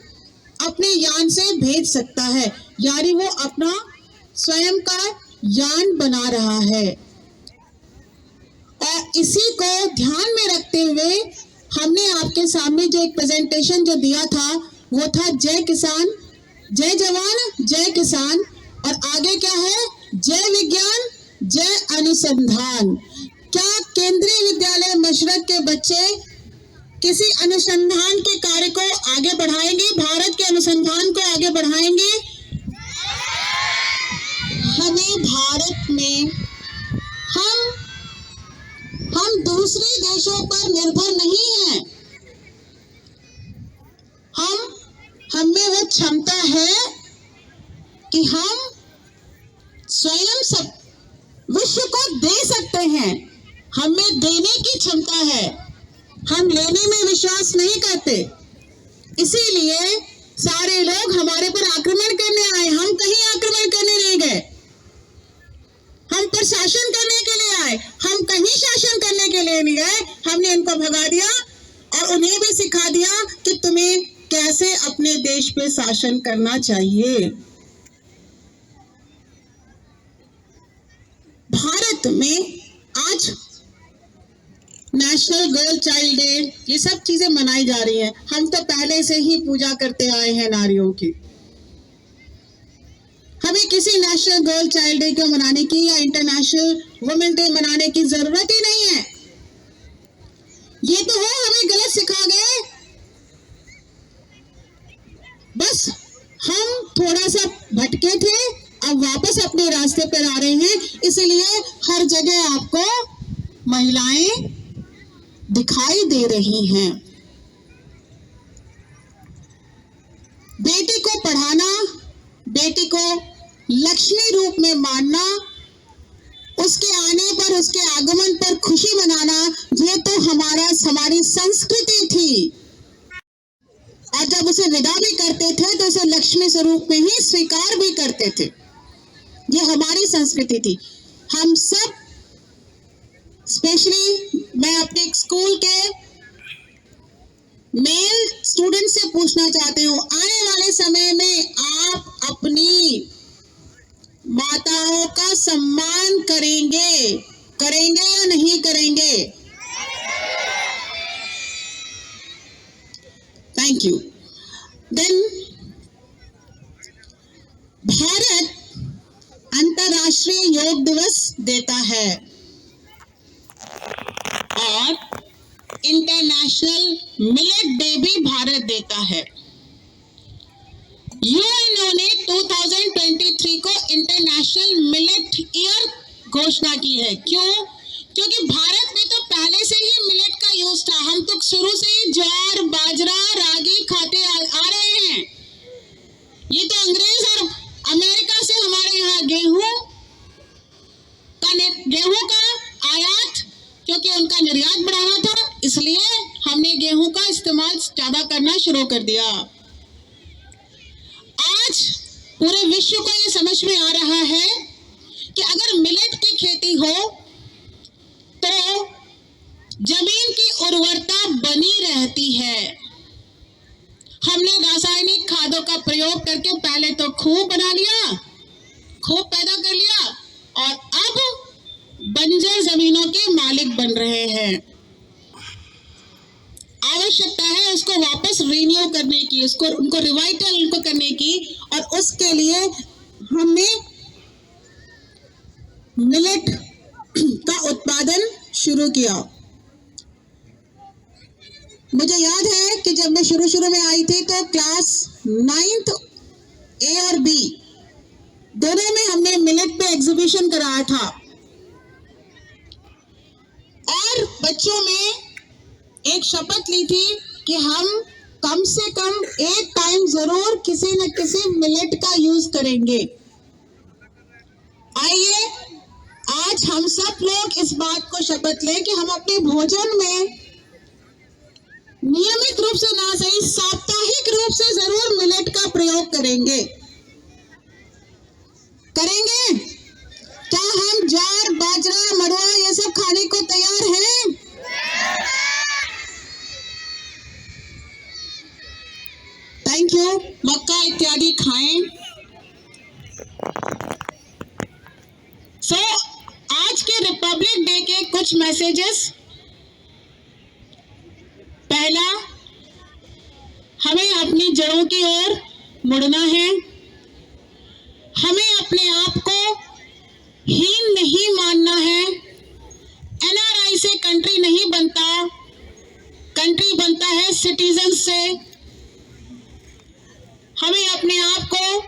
अपने यान से भेज सकता है, यानी वो अपना स्वयं का यान बना रहा है. और इसी को ध्यान में रखते हुए हमने आपके सामने जो एक प्रेजेंटेशन जो दिया था वो था जय किसान, जय जवान, जय किसान, और आगे क्या है, जय विज्ञान, जय अनुसंधान। क्या केंद्रीय विद्यालय मशरक के बच्चे किसी अनुसंधान के कार्य को आगे बढ़ाएंगे, भारत के अनुसंधान को आगे बढ़ाएंगे? हमें भारत में हम दूसरे देशों पर निर्भर नहीं हैं। हमें वो क्षमता है कि हम स्वयं सब विश्व को दे सकते हैं। हमें देने की क्षमता है, हम लेने में विश्वास नहीं करते। इसीलिए सारे लोग हमारे पर आक्रमण करने आए। हम कहीं आक्रमण करने नहीं गए, हम पर शासन करने के लिए आए। हम कहीं शासन करने के लिए नहीं गए। हमने इनको भगा दिया और उन्हें भी सिखा दिया कि तुम्हें कैसे अपने देश पे शासन करना चाहिए। भारत में आज नेशनल गर्ल चाइल्ड डे, ये सब चीजें मनाई जा रही हैं। हम तो पहले से ही पूजा करते आए हैं नारियों की। हमें किसी नेशनल गर्ल चाइल्ड डे को मनाने की या इंटरनेशनल वुमेन डे मनाने की जरूरत ही नहीं है। ये तो है हमें गलत सिखा गए। बस हम थोड़ा सा भटके थे, अब वापस अपने रास्ते पर आ रहे हैं। इसलिए हर जगह आपको महिलाएं दिखाई दे रही हैं। बेटी को पढ़ाना, बेटी को लक्ष्मी रूप में मानना, उसके आने पर, उसके आगमन पर खुशी मनाना, ये तो हमारी संस्कृति थी। और जब उसे विदा भी करते थे तो उसे लक्ष्मी स्वरूप में ही स्वीकार भी करते थे। ये हमारी संस्कृति थी। हम सब, स्पेशली मैं अपने स्कूल के मेल स्टूडेंट से पूछना चाहती हूँ, आने वाले समय में आप अपनी माताओं का सम्मान करेंगे या नहीं करेंगे? Thank you. देन भारत अंतर्राष्ट्रीय योग दिवस देता है और इंटरनेशनल मिलेट डे भी भारत देता है। यूएनओ ने 2023 को इंटरनेशनल मिलेट ईयर घोषणा की है। क्यों? क्योंकि भारत में तो पहले से ही मिलेट का यूज था। हम तो शुरू से ही ज्वार, बाजरा, रागी खाते आ रहे हैं। ये तो अंग्रेज और अमेरिका से हमारे यहाँ गेहूं का आयात, क्योंकि उनका निर्यात बढ़ाना था, इसलिए हमने गेहूं का इस्तेमाल ज्यादा करना शुरू कर दिया। आज पूरे विश्व को ये समझ में आ रहा है कि अगर मिलेट की खेती हो तो जमीन की उर्वरता बनी रहती है। हमने रासायनिक खादों का प्रयोग करके पहले तो खूब बना लिया, खूब पैदा कर लिया, और अब बंजर जमीनों के मालिक बन रहे हैं। आवश्यकता है उसको वापस रिन्यू करने की, उनको रिवाइटल करने की, और उसके लिए हमने मिलेट का उत्पादन शुरू किया। मुझे याद है कि जब मैं शुरू में आई थी तो क्लास 9th A और B दोनों में हमने मिलेट पे एग्जीबिशन कराया था, और बच्चों में एक शपथ ली थी कि हम कम से कम एक टाइम जरूर किसी न किसी मिलेट का यूज करेंगे। आइए आज हम सब लोग इस बात को शपथ लें कि हम अपने भोजन में नियमित रूप से ना सही साप्ताहिक रूप से जरूर मिलेट का प्रयोग करेंगे। क्या हम ज्वार, बाजरा, मड़ुआ ये सब खाने को तैयार हैं? Thank you. मक्का इत्यादि खाएं। आज के रिपब्लिक डे के हैं कुछ मैसेजेस। पहला, हमें अपनी जड़ों की ओर मुड़ना है। हमें अपने आप को हीन नहीं मानना है। एनआरआई से कंट्री नहीं बनता, कंट्री बनता है सिटीजन से। हमें अपने आप को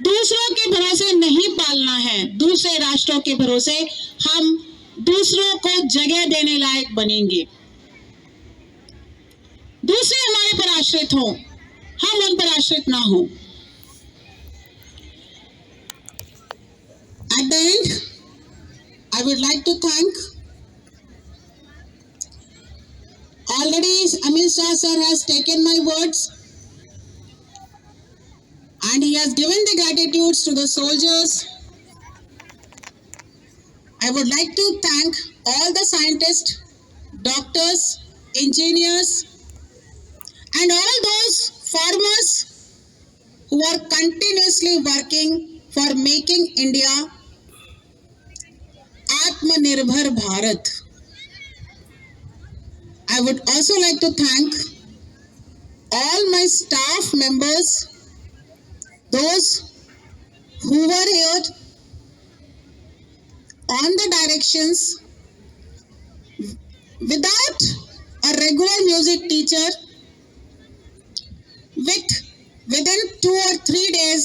दूसरों के भरोसे नहीं पालना है, दूसरे राष्ट्रों के भरोसे। हम दूसरों को जगह देने लायक बनेंगे, दूसरे हमारे पर आश्रित हो, हम उन पर आश्रित ना हो। At the end, I would like to thank already Amit Shah sir has taken my words and he has given the gratitudes to the soldiers. I would like to thank all the scientists, doctors, engineers, and all those farmers who are continuously working for making India Atmanirbhar Bharat. I would also like to thank all my staff members, those who were here on the directions. Without a regular music teacher, within 2 or 3 days,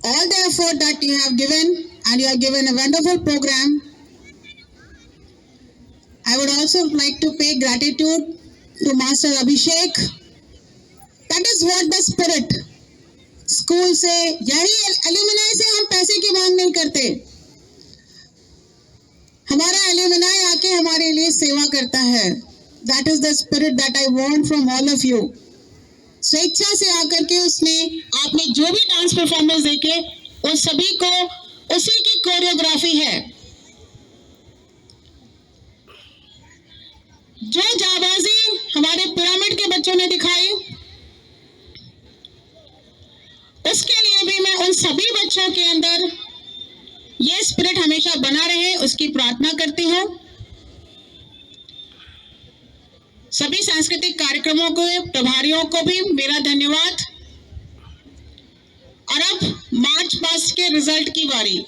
all the effort that you have given, and you have given a wonderful program. I would also like to pay gratitude to Master Abhishek. That is what the spirit. School से, यही alumni से हम पैसे की मांग नहीं करते। हमारा एल्यूमिनाई आके हमारे लिए सेवा करता है। That is the spirit that I want from all of you. स्वेच्छा से आकर के उसने, आपने जो भी डांस परफॉर्मेंस देखे, उन सभी को उसी की कोरियोग्राफी है। जो जाबाजी हमारे पिरामिड के बच्चों ने दिखाई, उसके लिए भी मैं उन सभी बच्चों के अंदर ये स्पिरिट हमेशा बना रहे, उसकी प्रार्थना करती हूँ। सभी सांस्कृतिक कार्यक्रमों को, प्रभारियों को भी मेरा धन्यवाद। और अब मार्च पास्ट के रिजल्ट की बारी।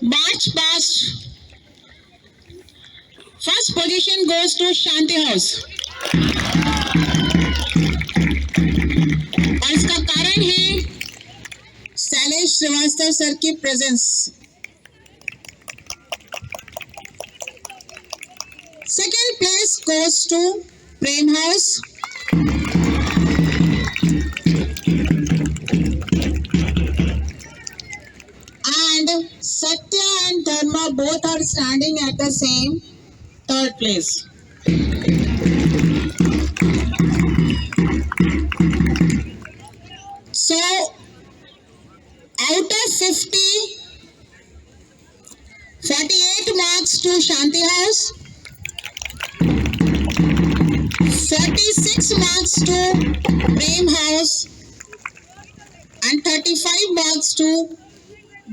March past first position goes to Shanti house और इसका कारण है शैलेश श्रीवास्तव सर की presence. Second place goes to Prem house. Satya and Dharma both are standing at the same third place. So, out of 50, 48 marks to Shanti House, 46 marks to Prem House, and 35 marks to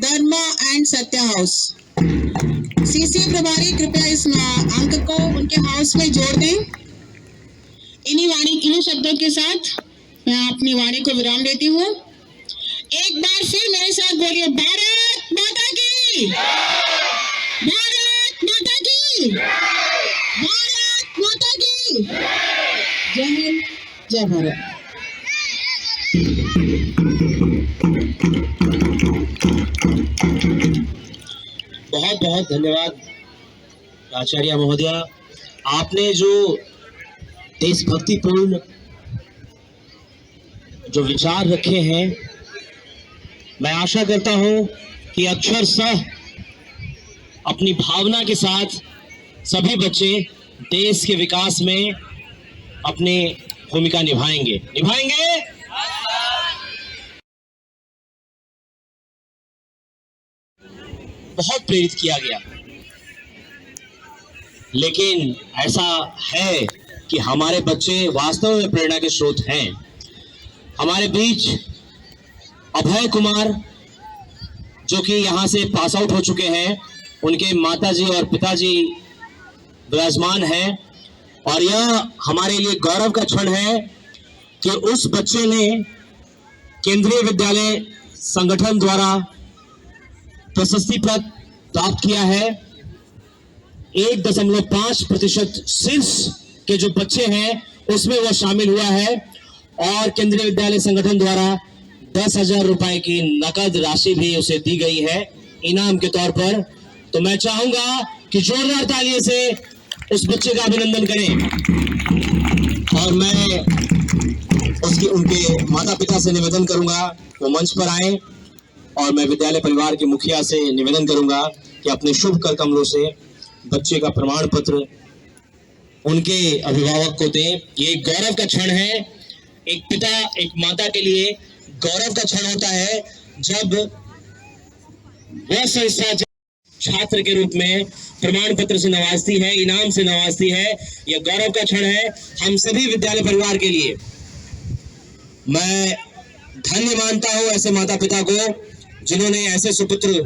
Dharma and सत्य house. CC प्रभारी कृपया इस अंक को उनके house में जोड़ दें। इन्हीं शब्दों के साथ मैं अपनी वाणी को विराम देती हूँ। एक बार फिर मेरे साथ बोलिए, भारत माता की, भारत माता की, भारत माता की। जय हिंद, जय भारत। बहुत बहुत धन्यवाद आचार्य महोदया। आपने जो देशभक्तिपूर्ण जो विचार रखे हैं, मैं आशा करता हूं कि अक्षरशः अपनी भावना के साथ सभी बच्चे देश के विकास में अपनी भूमिका निभाएंगे। बहुत प्रेरित किया गया, लेकिन ऐसा है कि हमारे बच्चे वास्तव में प्रेरणा के स्रोत हैं। हमारे बीच अभय कुमार जो कि यहाँ से पास आउट हो चुके हैं, उनके माताजी और पिताजी विराजमान हैं। और यह हमारे लिए गौरव का क्षण है कि उस बच्चे ने केंद्रीय विद्यालय संगठन द्वारा प्रशस्ति पत्र प्राप्त किया है। 1.5% शीर्ष के जो बच्चे हैं उसमें वह शामिल हुआ है और केंद्रीय विद्यालय संगठन द्वारा 10,000 रुपए की नकद राशि भी उसे दी गई है इनाम के तौर पर। तो मैं चाहूंगा कि जोरदार तालियों से उस बच्चे का अभिनंदन करें और मैं उनके माता पिता से निवेदन करूंगा वो मंच पर आए और मैं विद्यालय परिवार के मुखिया से निवेदन करूंगा कि अपने शुभ कर कमलों से बच्चे का प्रमाण पत्र उनके अभिभावक को दें। ये एक गौरव का क्षण है, एक पिता एक माता के लिए गौरव का क्षण होता है जब वह संस्था छात्र के रूप में प्रमाण पत्र से नवाजती है, इनाम से नवाजती है। यह गौरव का क्षण है हम सभी विद्यालय परिवार के लिए। मैं धन्य मानता हूं ऐसे माता पिता को जिन्होंने ऐसे सुपुत्र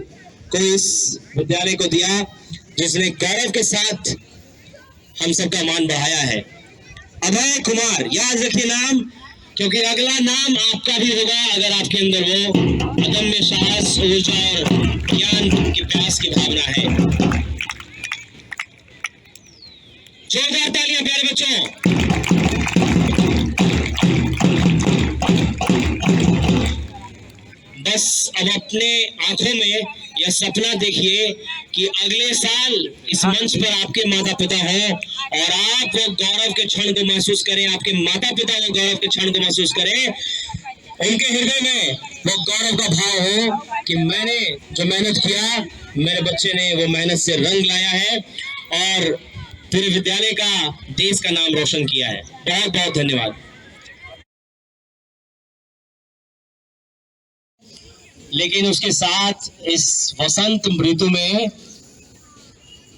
को इस विद्यालय को दिया, जिसने गौरव के साथ हम सबका मान बढ़ाया है। अभय कुमार, याद रखिए नाम, क्योंकि अगला नाम आपका भी होगा अगर आपके अंदर वो अदम्य साहस, ऊर्जा और ज्ञान की प्यास की भावना है। जोरदार तालियां प्यारे बच्चों। बस अब अपने आंखों में यह सपना देखिए कि अगले साल इस मंच पर आपके माता पिता हों और आप वो गौरव के क्षण को महसूस करें, आपके माता पिता वो गौरव के क्षण को महसूस करें, उनके हृदय में वो गौरव का भाव हो कि मैंने जो मेहनत किया मेरे बच्चे ने वो मेहनत से रंग लाया है और पूरे विद्यालय का, देश का नाम रोशन किया है। बहुत बहुत धन्यवाद। लेकिन उसके साथ इस वसंत ऋतु में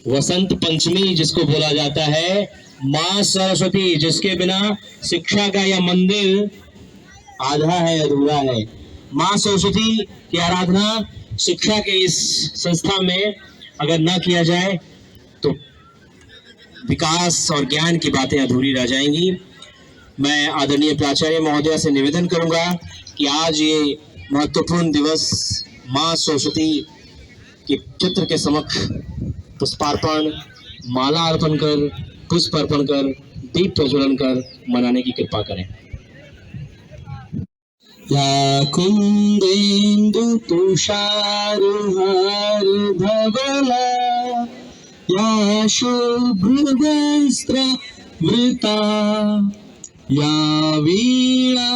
वसंत पंचमी जिसको बोला जाता है, माँ सरस्वती जिसके बिना शिक्षा का यह मंदिर आधा है, अधूरा है। माँ सरस्वती की आराधना शिक्षा के इस संस्था में अगर न किया जाए तो विकास और ज्ञान की बातें अधूरी रह जाएंगी। मैं आदरणीय प्राचार्य महोदय से निवेदन करूंगा कि आज ये महत्वपूर्ण दिवस माँ सरस्वती के चित्र के समक्ष पुष्पार्पण, माला अर्पण कर, पुष्प अर्पण कर, दीप प्रज्वलन कर मनाने की कृपा करें। या कुंदेन्दु तुषार हार धवला, या शुभ्र वस्त्र वृता, या वीणा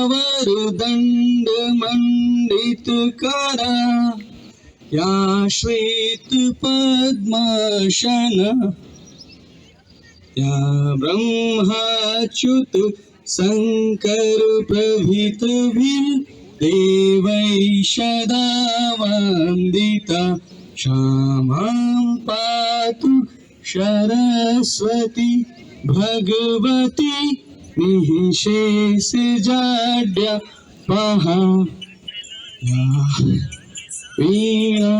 वरदंड मंडित करा, या श्वेत पद्मासन, या ब्रह्माच्युत शंकर प्रभृति देवै सदा वंदिता, क्षमां पातु सरस्वती भगवती निःशेष जाड्या पहा, वीणा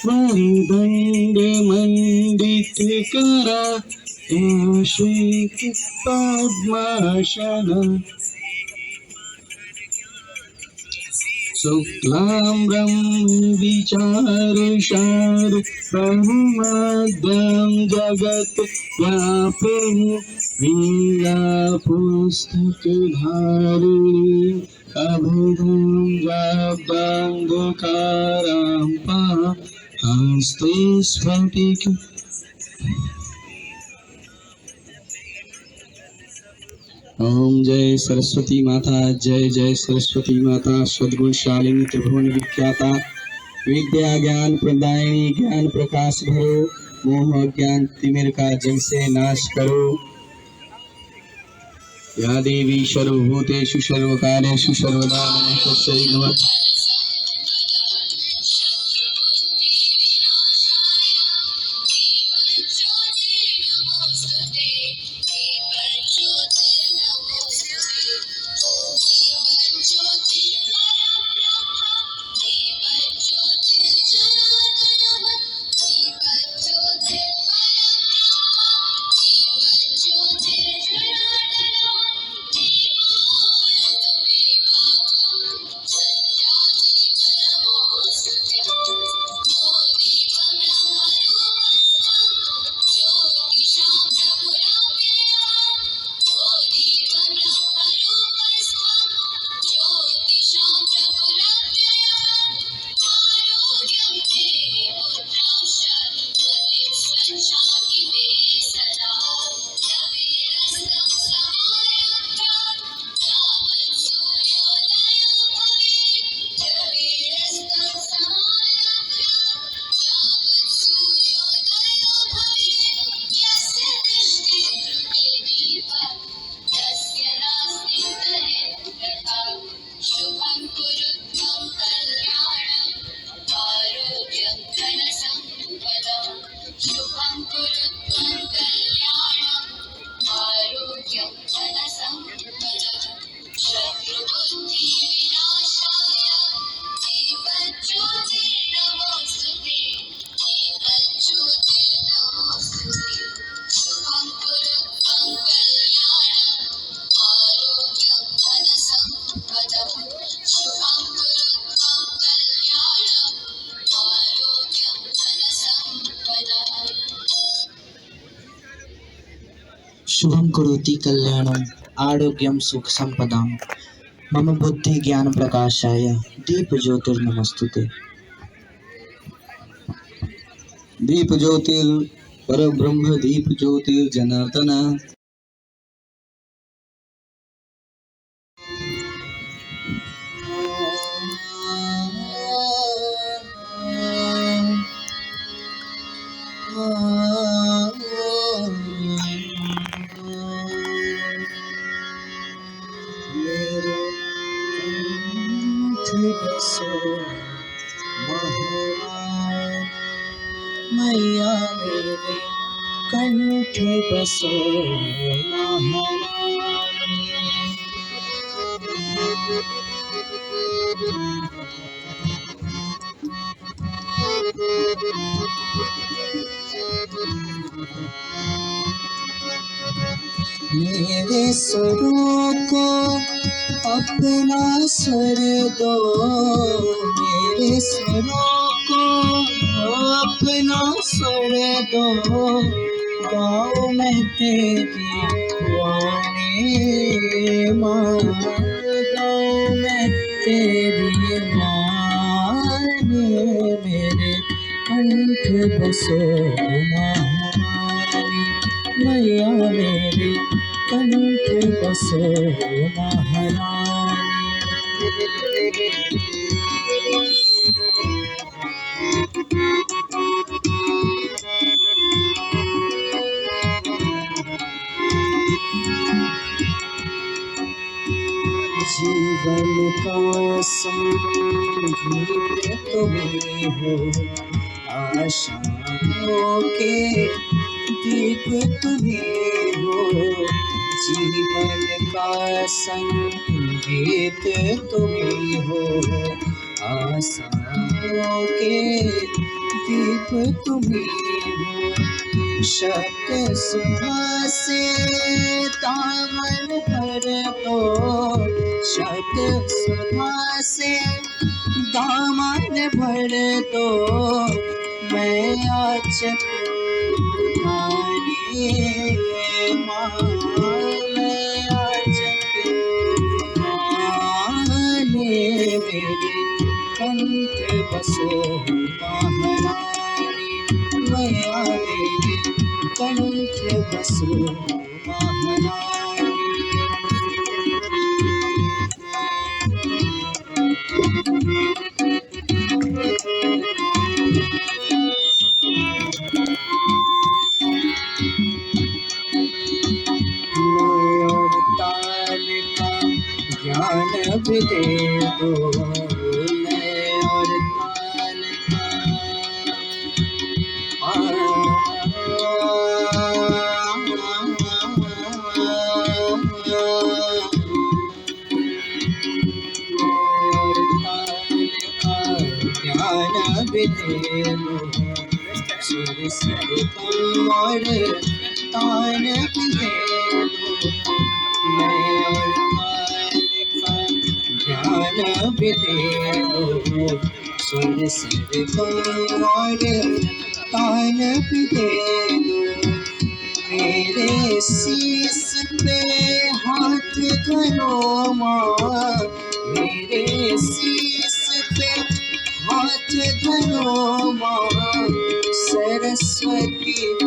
वरदंड मंडित करा, श्वेत पद्मासन, शुक्लाम्बरं विचारसार ब्रह्माद्यं जगत् व्यापिनी, वीणा पुस्तकधारिणी, अभेदं जपाङ्गकारां पहा, हस्ते स्फटिक। ओम जय सरस्वती माता, जय जय सरस्वती माता, सद्गुणशालिनी त्रिभुवन विख्याता, विद्या ज्ञान प्रदायिनी, ज्ञान प्रकाश भरो, मोह ज्ञान तिमिर का जग से नाश करो। या देवी सर्वभूतेषु सर्वकालेषु सर्वदा नमस्तस्यै नमः। शुभं कुरुत्वं कल्याणं आरोग्यं धनसम्पदं शुभं कुरुत्वं कल्याणं आरोग्यं धनसम्पदं शत्रुबुद्धिविनाशाय दीपज्योतिर्नमोऽस्तुते दीपज्योतिर्नमोऽस्तुते शुभं कुरुत्वं कल्याणं आरोग्यं धनसम्पदं शुभं कुरुत्वं कल्याणं आरोग्यं धनसम्पदम् शुभं करोति कल्याणं आरोग्यं सुख संपदां मम बुद्धि ज्ञान प्रकाशाय दीप ज्योतिर्नमस्तुते दीप ज्योतिर परब्रह्म दीप ज्योतिर्जनार्दन मैया मेरे कंठ बसो मेरे स्वरों को अपना स्वर दो मेरे स्वरों को अपना स्वर दो गाओ मैं तेरी वाणी माँ गाओ मैं तेरी वाणी मेरे कंठ बसो महारानी मैया मेरे कंठ बसो महारानी जीवन का संगीत तुम्हें हो आशाओं के दीप तुम्हें हो जीवन का संगीत तुम्हें हो आशाओं के दीप तुम्हें हो शब्द सुबह से दामन भर दो शब्द सुबह से दामन भर दो मैं आचक रानी माँ मैं आचक रानी मेरे कंठ बसो महारानी मैया मेरे कंठ बसो महारानी ताल का ज्ञान भी दे दो लय और ताल का ज्ञान भी दे दो सुर सर और तान भी दे दो मैं और ताल का ज्ञान भी दे दो सुर सर और तान भी दे दो मेरे शीश पे हाथ धरो माँ मेरे शीश पे हाथ धरो माँ सरस्वती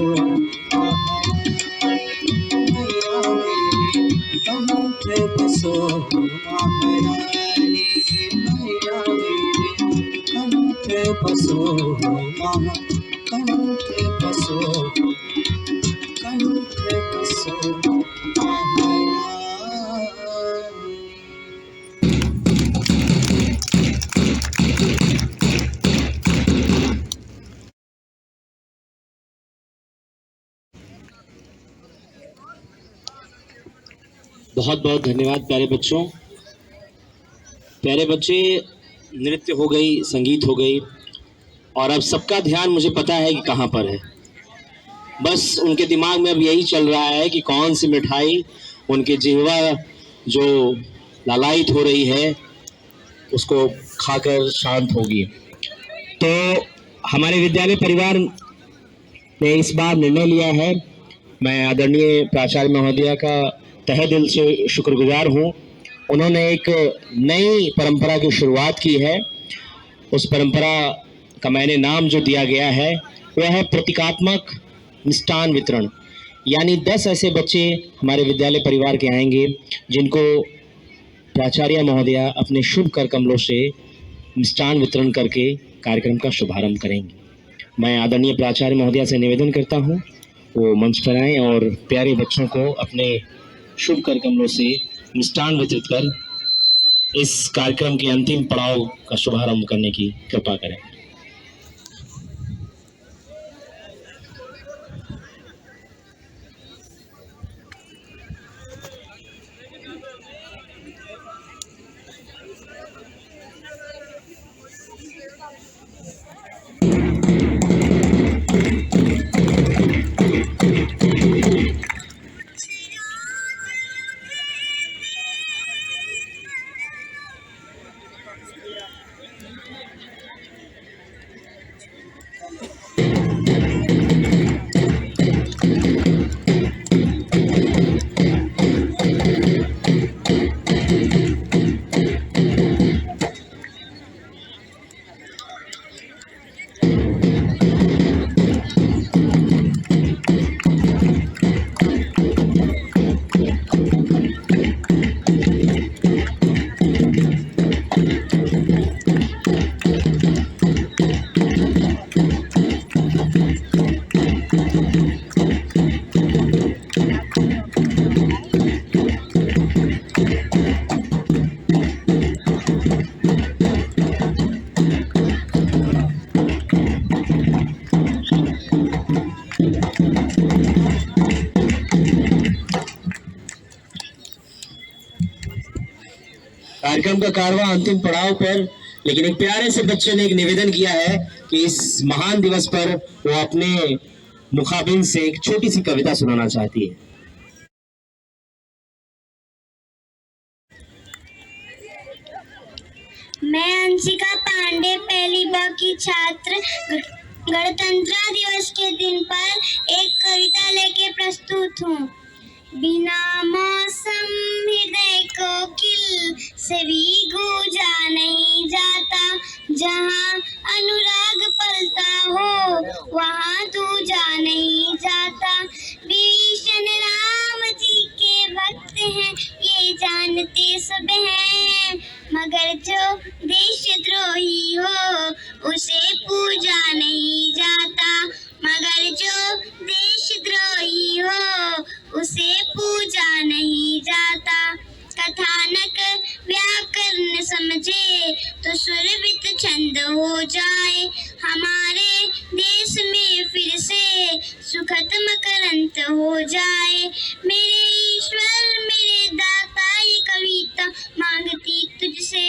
कंठ बसो महारानी मैया मेरे कंठ बसो कंठ बसो बहुत बहुत धन्यवाद प्यारे बच्चों। प्यारे बच्चे, नृत्य हो गई, संगीत हो गई, और अब सबका ध्यान मुझे पता है कि कहाँ पर है। बस उनके दिमाग में अब यही चल रहा है कि कौन सी मिठाई उनके जिह्वा जो लालायित हो रही है उसको खाकर शांत होगी। तो हमारे विद्यालय परिवार ने इस बार निर्णय लिया है, मैं आदरणीय प्राचार्य महोदया का तहे दिल से शुक्रगुजार हूँ। उन्होंने एक नई परंपरा की शुरुआत की है। उस परंपरा का मैंने नाम जो दिया गया है वह है प्रतीकात्मक मिष्ठान वितरण। यानी 10 ऐसे बच्चे हमारे विद्यालय परिवार के आएंगे जिनको प्राचार्य महोदया अपने शुभ कर कमलों से मिष्ठान वितरण करके कार्यक्रम का शुभारंभ करेंगे। मैं आदरणीय प्राचार्य महोदया से निवेदन करता हूँ वो मंच पर आएँ और प्यारे बच्चों को अपने शुभ कर कमलों से मिष्ठान वितरित कर इस कार्यक्रम के अंतिम पड़ाव का शुभारंभ करने की कृपा करें। कार्यक्रम का कारवां अंतिम पड़ाव पर, लेकिन एक प्यारे से बच्चे ने एक निवेदन किया है कि इस महान दिवस पर वो अपने मुखाबिन से एक छोटी सी कविता सुनाना चाहती है। मैं अंशिका पांडे, पहली ब की छात्र, गणतंत्र दिवस के दिन पर एक कविता लेके प्रस्तुत हूँ। बिना मौसम हृदय कोकिल से भी गूंजा नहीं जाता, जहाँ अनुराग पलता हो वहाँ दूजा नहीं जाता। विभीषण राम जी के भक्त हैं, ये जानते सब हैं, मगर जो देशद्रोही हो उसे पूजा नहीं जाता, मगर जो देशद्रोही हो उसे पूजा नहीं जाता। कथानक व्याकरण समझे तो सुरभित छंद हो जाए, हमारे देश में फिर से सुखद मकरंद हो जाए। मेरे ईश्वर मेरे दाता ये कविता मांगती तुझसे,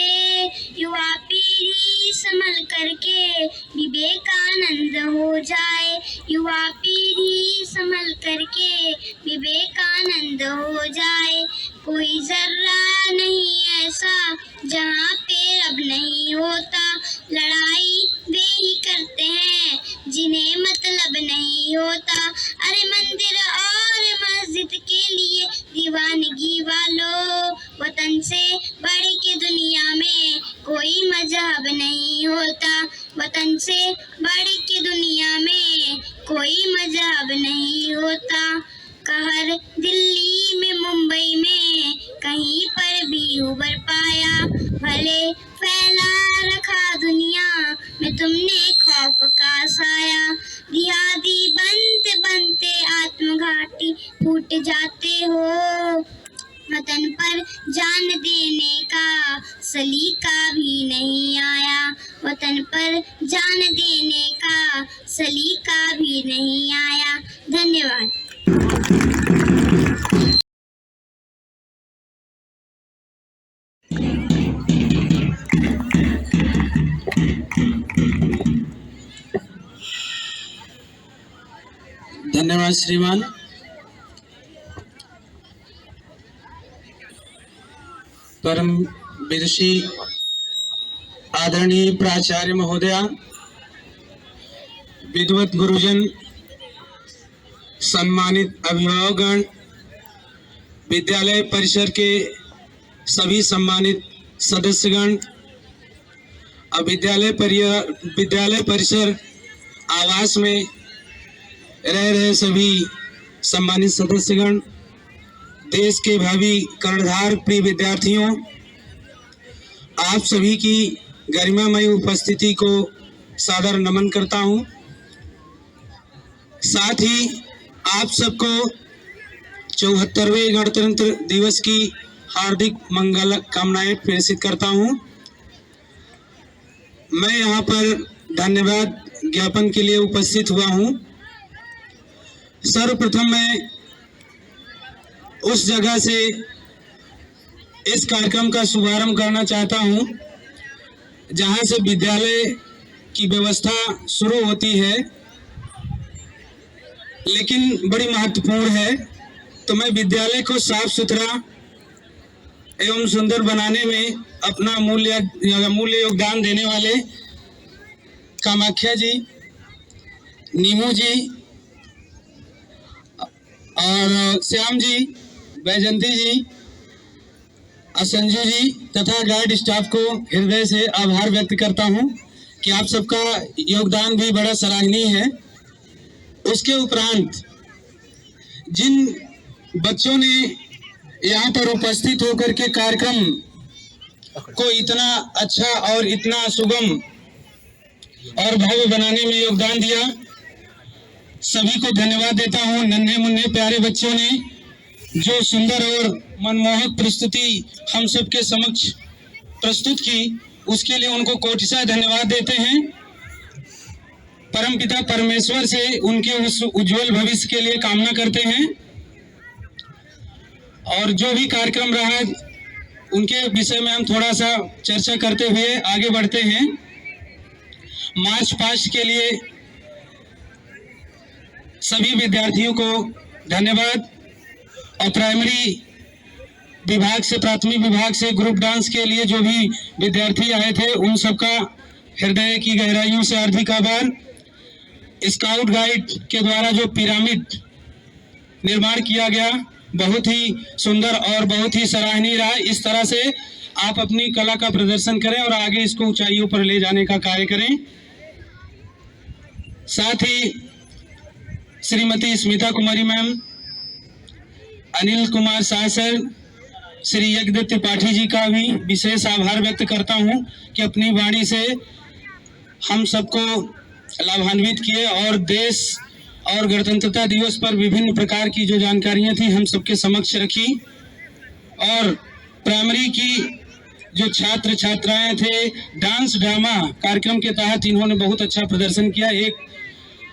युवा पीढ़ी संभल करके विवेकानंद हो जाए, युवा पीढ़ी संभल करके विवेकानंद हो जाए। कोई जर्रा नहीं ऐसा जहाँ पे अब नहीं होता, लड़ाई वे ही करते हैं जिन्हें मतलब नहीं होता। अरे मंदिर और मस्जिद के लिए दीवानगी वालों, वतन से बढ़ के दुनिया में कोई मजहब नहीं होता, वतन से बढ़ के दुनिया में कोई मजहब नहीं होता। कहर दिल्ली में मुंबई में कहीं पर भी उभर पाया। भले फैला रखा दुनिया में तुमने खौफ का साया। जिहादी बनते बनते आत्मघाती फूट जाते हो। वतन पर जान देने का सलीका भी नहीं आया। वतन पर जान देने का सलीका भी नहीं आया। धन्यवाद। धन्यवाद श्रीमान। परम विदुषी आदरणीय प्राचार्य महोदया, विद्वत गुरुजन, सम्मानित अभिभावकगण, विद्यालय परिसर के सभी सम्मानित सदस्यगण, विद्यालय परिसर आवास में रह रहे सभी सम्मानित सदस्यगण, देश के भावी कर्णधार प्रिय विद्यार्थियों, आप सभी की गरिमामयी उपस्थिति को सादर नमन करता हूं। साथ ही आप सबको 74वें गणतंत्र दिवस की हार्दिक मंगल कामनाएं प्रेषित करता हूं। मैं यहाँ पर धन्यवाद ज्ञापन के लिए उपस्थित हुआ हूं। सर्वप्रथम मैं उस जगह से इस कार्यक्रम का शुभारंभ करना चाहता हूं जहां से विद्यालय की व्यवस्था शुरू होती है, लेकिन बड़ी महत्वपूर्ण है। तो मैं विद्यालय को साफ सुथरा एवं सुंदर बनाने में अपना मूल्य योगदान देने वाले कामाख्या जी, नीमू जी और श्याम जी, वैजंती जी, संजू जी तथा गाइड स्टाफ को हृदय से आभार व्यक्त करता हूं कि आप सबका योगदान भी बड़ा सराहनीय है। उसके उपरांत जिन बच्चों ने यहाँ पर उपस्थित होकर के कार्यक्रम को इतना अच्छा और इतना सुगम और भव्य बनाने में योगदान दिया, सभी को धन्यवाद देता हूँ। नन्हे मुन्ने प्यारे बच्चों ने जो सुंदर और मनमोहक प्रस्तुति हम सबके समक्ष प्रस्तुत की, उसके लिए उनको कोटिशः धन्यवाद देते हैं। परमपिता परमेश्वर से उनके उस उज्जवल भविष्य के लिए कामना करते हैं। और जो भी कार्यक्रम रहा उनके विषय में हम थोड़ा सा चर्चा करते हुए आगे बढ़ते हैं। मार्च पास्ट के लिए सभी विद्यार्थियों को धन्यवाद और प्राइमरी विभाग से, प्राथमिक विभाग से ग्रुप डांस के लिए जो भी विद्यार्थी आए थे उन सबका हृदय की गहराइयों से हार्दिक आभार। स्काउट गाइड के द्वारा जो पिरामिड निर्माण किया गया बहुत ही सुंदर और बहुत ही सराहनीय रहा। इस तरह से आप अपनी कला का प्रदर्शन करें और आगे इसको ऊंचाइयों पर ले जाने का कार्य करें। साथ ही श्रीमती स्मिता कुमारी मैम, अनिल कुमार शाह सर, श्री यज्ञदत्त त्रिपाठी जी का भी विशेष आभार व्यक्त करता हूं कि अपनी वाणी से हम सबको लाभान्वित किए और देश और गणतंत्रता दिवस पर विभिन्न प्रकार की जो जानकारियां थी हम सबके समक्ष रखी। और प्राइमरी की जो छात्र छात्राएं थे, डांस ड्रामा कार्यक्रम के तहत इन्होंने बहुत अच्छा प्रदर्शन किया, एक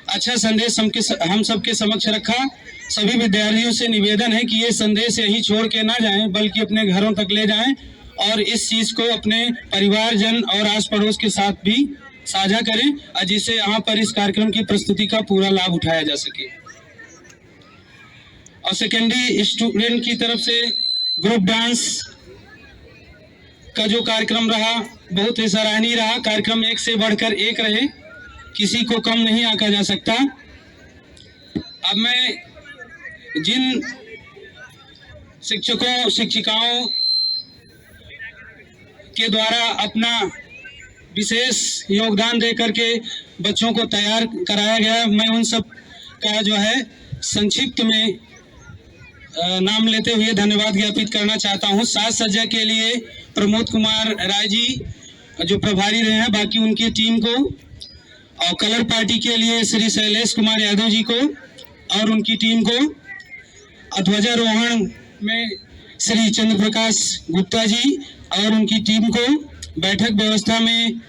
अच्छा संदेश हम सबके समक्ष रखा। सभी विद्यार्थियों से निवेदन है कि ये संदेश यही छोड़ के ना जाएं, बल्कि अपने घरों तक ले जाएं और इस चीज को अपने परिवारजन और आस पड़ोस के साथ भी साझा करें, जिससे यहाँ पर इस कार्यक्रम की प्रस्तुति का पूरा लाभ उठाया जा सके। और सेकेंडरी स्टूडेंट की तरफ से ग्रुप डांस का जो कार्यक्रम रहा बहुत ही सराहनीय रहा। कार्यक्रम एक से बढ़कर एक रहे, किसी को कम नहीं आंका जा सकता। अब मैं जिन शिक्षकों शिक्षिकाओं के द्वारा अपना विशेष योगदान दे करके बच्चों को तैयार कराया गया, मैं उन सब का जो है संक्षिप्त में नाम लेते हुए धन्यवाद ज्ञापित करना चाहता हूं। साज सज्जा के लिए प्रमोद कुमार राय जी जो प्रभारी रहे हैं, बाकी उनकी टीम को, और कलर पार्टी के लिए श्री शैलेश कुमार यादव जी को और उनकी टीम को, ध्वजारोहण में श्री चंद्र प्रकाश गुप्ता जी और उनकी टीम को, बैठक व्यवस्था में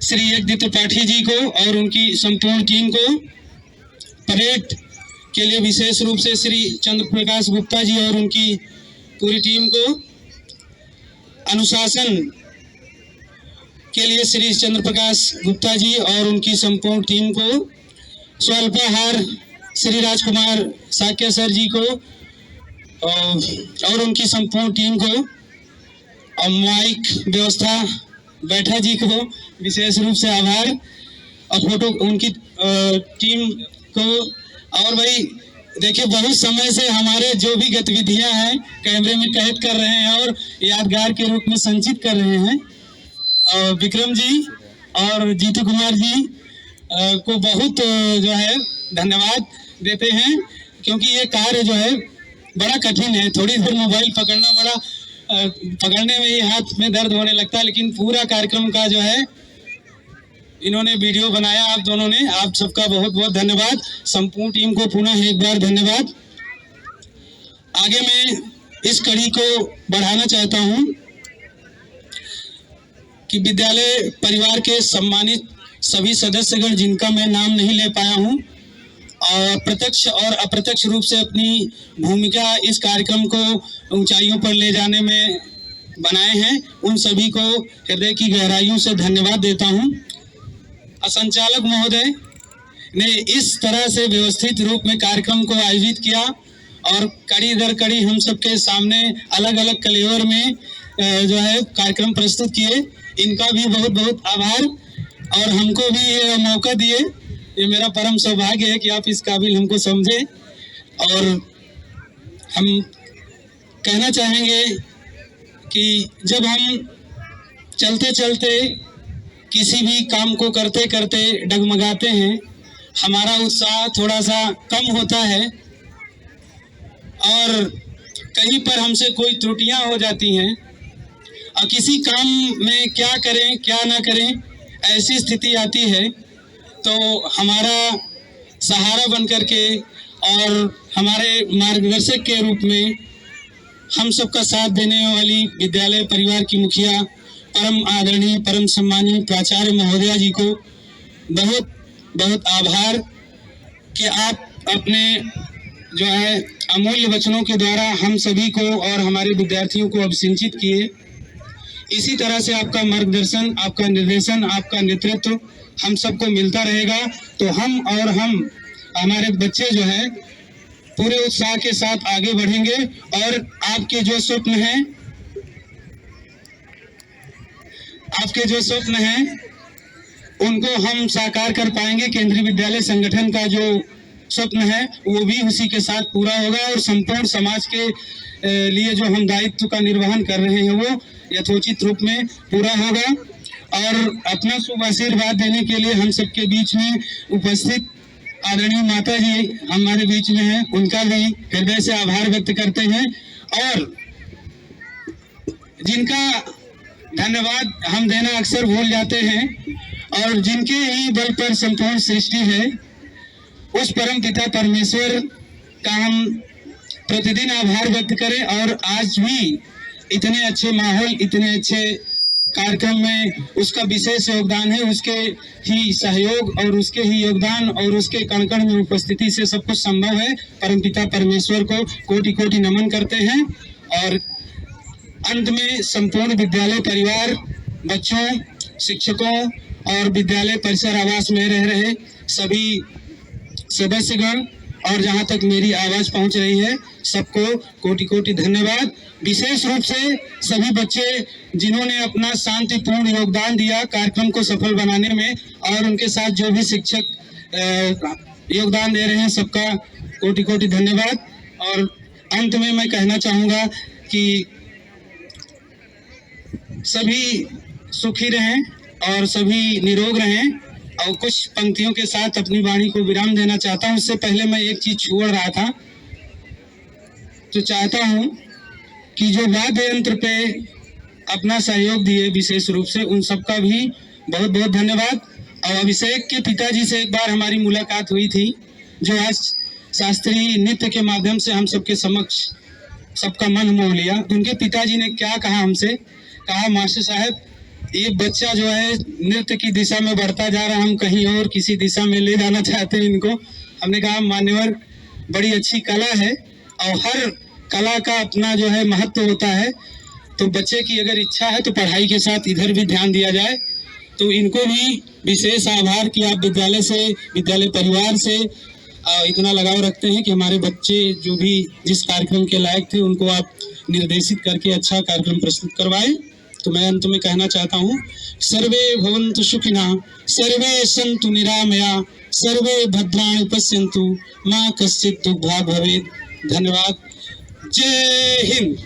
श्री यज्ञ त्रिपाठी जी को और उनकी संपूर्ण टीम को, परेड के लिए विशेष रूप से श्री चंद्र प्रकाश गुप्ता जी और उनकी पूरी टीम को, अनुशासन के लिए श्री चंद्र प्रकाश गुप्ता जी और उनकी संपूर्ण टीम को, स्वल्पाहार श्री राजकुमार साक्य सर जी को और उनकी संपूर्ण टीम को, और माइक व्यवस्था बैठा जी को विशेष रूप से आभार, और फोटो उनकी टीम को। और भाई देखिए, बहुत समय से हमारे जो भी गतिविधियां हैं कैमरे में कैद कर रहे हैं और यादगार के रूप में संचित कर रहे हैं। विक्रम जी और जीतू कुमार जी को बहुत जो है धन्यवाद देते हैं, क्योंकि ये कार्य जो है बड़ा कठिन है। थोड़ी देर मोबाइल पकड़ना पकड़ने में ही हाथ में दर्द होने लगता है, लेकिन पूरा कार्यक्रम का जो है इन्होंने वीडियो बनाया, आप दोनों ने, आप सबका बहुत बहुत धन्यवाद। संपूर्ण टीम को पुनः एक बार धन्यवाद। आगे मैं इस कड़ी को बढ़ाना चाहता हूं कि विद्यालय परिवार के सम्मानित सभी सदस्यगण जिनका मैं नाम नहीं ले पाया हूं, और प्रत्यक्ष और अप्रत्यक्ष रूप से अपनी भूमिका इस कार्यक्रम को ऊंचाइयों पर ले जाने में बनाए हैं, उन सभी को हृदय की गहराइयों से धन्यवाद देता हूं। संचालक महोदय ने इस तरह से व्यवस्थित रूप में कार्यक्रम को आयोजित किया और कड़ी दर कड़ी हम सबके सामने अलग अलग कलेवर में जो है कार्यक्रम प्रस्तुत किए, इनका भी बहुत बहुत आभार। और हमको भी ये मौका दिए, ये मेरा परम सौभाग्य है कि आप इस काबिल हमको समझे। और हम कहना चाहेंगे कि जब हम चलते चलते किसी भी काम को करते करते डगमगाते हैं, हमारा उत्साह थोड़ा सा कम होता है और कहीं पर हमसे कोई त्रुटियां हो जाती हैं, और किसी काम में क्या करें क्या ना करें ऐसी स्थिति आती है, तो हमारा सहारा बनकर के और हमारे मार्गदर्शक के रूप में हम सबका साथ देने वाली विद्यालय परिवार की मुखिया परम आदरणीय परम सम्मानीय प्राचार्य महोदया जी को बहुत बहुत आभार कि आप अपने जो है अमूल्य वचनों के द्वारा हम सभी को और हमारे विद्यार्थियों को अभिसिंचित किए। इसी तरह से आपका मार्गदर्शन, आपका निर्देशन, आपका नेतृत्व हम सबको मिलता रहेगा, तो हम हमारे बच्चे जो है पूरे उत्साह के साथ आगे बढ़ेंगे और आपके जो स्वप्न हैं उनको हम साकार कर पाएंगे। केंद्रीय विद्यालय संगठन का जो स्वप्न है वो भी उसी के साथ पूरा होगा और संपूर्ण समाज के लिए जो हम दायित्व का निर्वहन कर रहे हैं वो यथोचित रूप में पूरा होगा। और अपना शुभ आशीर्वाद देने के लिए हम सबके बीच में उपस्थित आदरणीय माता जी हमारे बीच में हैं, उनका भी हृदय से आभार व्यक्त करते हैं, और जिनका धन्यवाद हम देना अक्सर भूल जाते हैं, और जिनके ही बल पर संपूर्ण सृष्टि है, उस परम पिता परमेश्वर का हम प्रतिदिन आभार व्यक्त करें। और आज भी इतने अच्छे माहौल, इतने अच्छे कार्यक्रम में उसका विशेष योगदान है, उसके ही सहयोग और उसके ही योगदान और उसके कण कण में उपस्थिति से सब कुछ संभव है। परमपिता परमेश्वर को कोटि कोटि नमन करते हैं। और अंत में संपूर्ण विद्यालय परिवार, बच्चों, शिक्षकों और विद्यालय परिसर आवास में रह रहे सभी सदस्यगण और जहां तक मेरी आवाज पहुंच रही है सबको कोटि कोटि धन्यवाद। विशेष रूप से सभी बच्चे जिन्होंने अपना शांतिपूर्ण योगदान दिया कार्यक्रम को सफल बनाने में, और उनके साथ जो भी शिक्षक योगदान दे रहे हैं सबका कोटि कोटि धन्यवाद। और अंत में मैं कहना चाहूँगा कि सभी सुखी रहें और सभी निरोग रहें और कुछ पंक्तियों के साथ अपनी वाणी को विराम देना चाहता हूँ। उससे पहले मैं एक चीज छोड़ रहा था, तो चाहता हूँ कि जो वाद्य यंत्र पे अपना सहयोग दिए विशेष रूप से, उन सबका भी बहुत बहुत धन्यवाद। और अभिषेक के पिताजी से एक बार हमारी मुलाकात हुई थी, जो आज शास्त्रीय नृत्य के माध्यम से हम सबके समक्ष सबका मन मोह लिया। उनके पिताजी ने क्या कहा हमसे, कहा मास्टर साहब ये बच्चा जो है नृत्य की दिशा में बढ़ता जा रहा है, हम कहीं और किसी दिशा में ले जाना चाहते हैं इनको। हमने कहा मान्यवर बड़ी अच्छी कला है और हर कला का अपना जो है महत्व होता है, तो बच्चे की अगर इच्छा है तो पढ़ाई के साथ इधर भी ध्यान दिया जाए। तो इनको भी विशेष आभार कि आप विद्यालय परिवार से इतना लगाव रखते हैं कि हमारे बच्चे जो भी जिस कार्यक्रम के लायक थे उनको आप निर्देशित करके अच्छा कार्यक्रम प्रस्तुत करवाए। तो मैं अंत में कहना चाहता हूँ, सर्वे भवन्तु सुखिनः, सर्वे सन्तु निरामया, सर्वे भद्राणि पश्यन्तु, मा कश्चित् दुःखभाग् भवेत्। धन्यवाद। जय हिंद।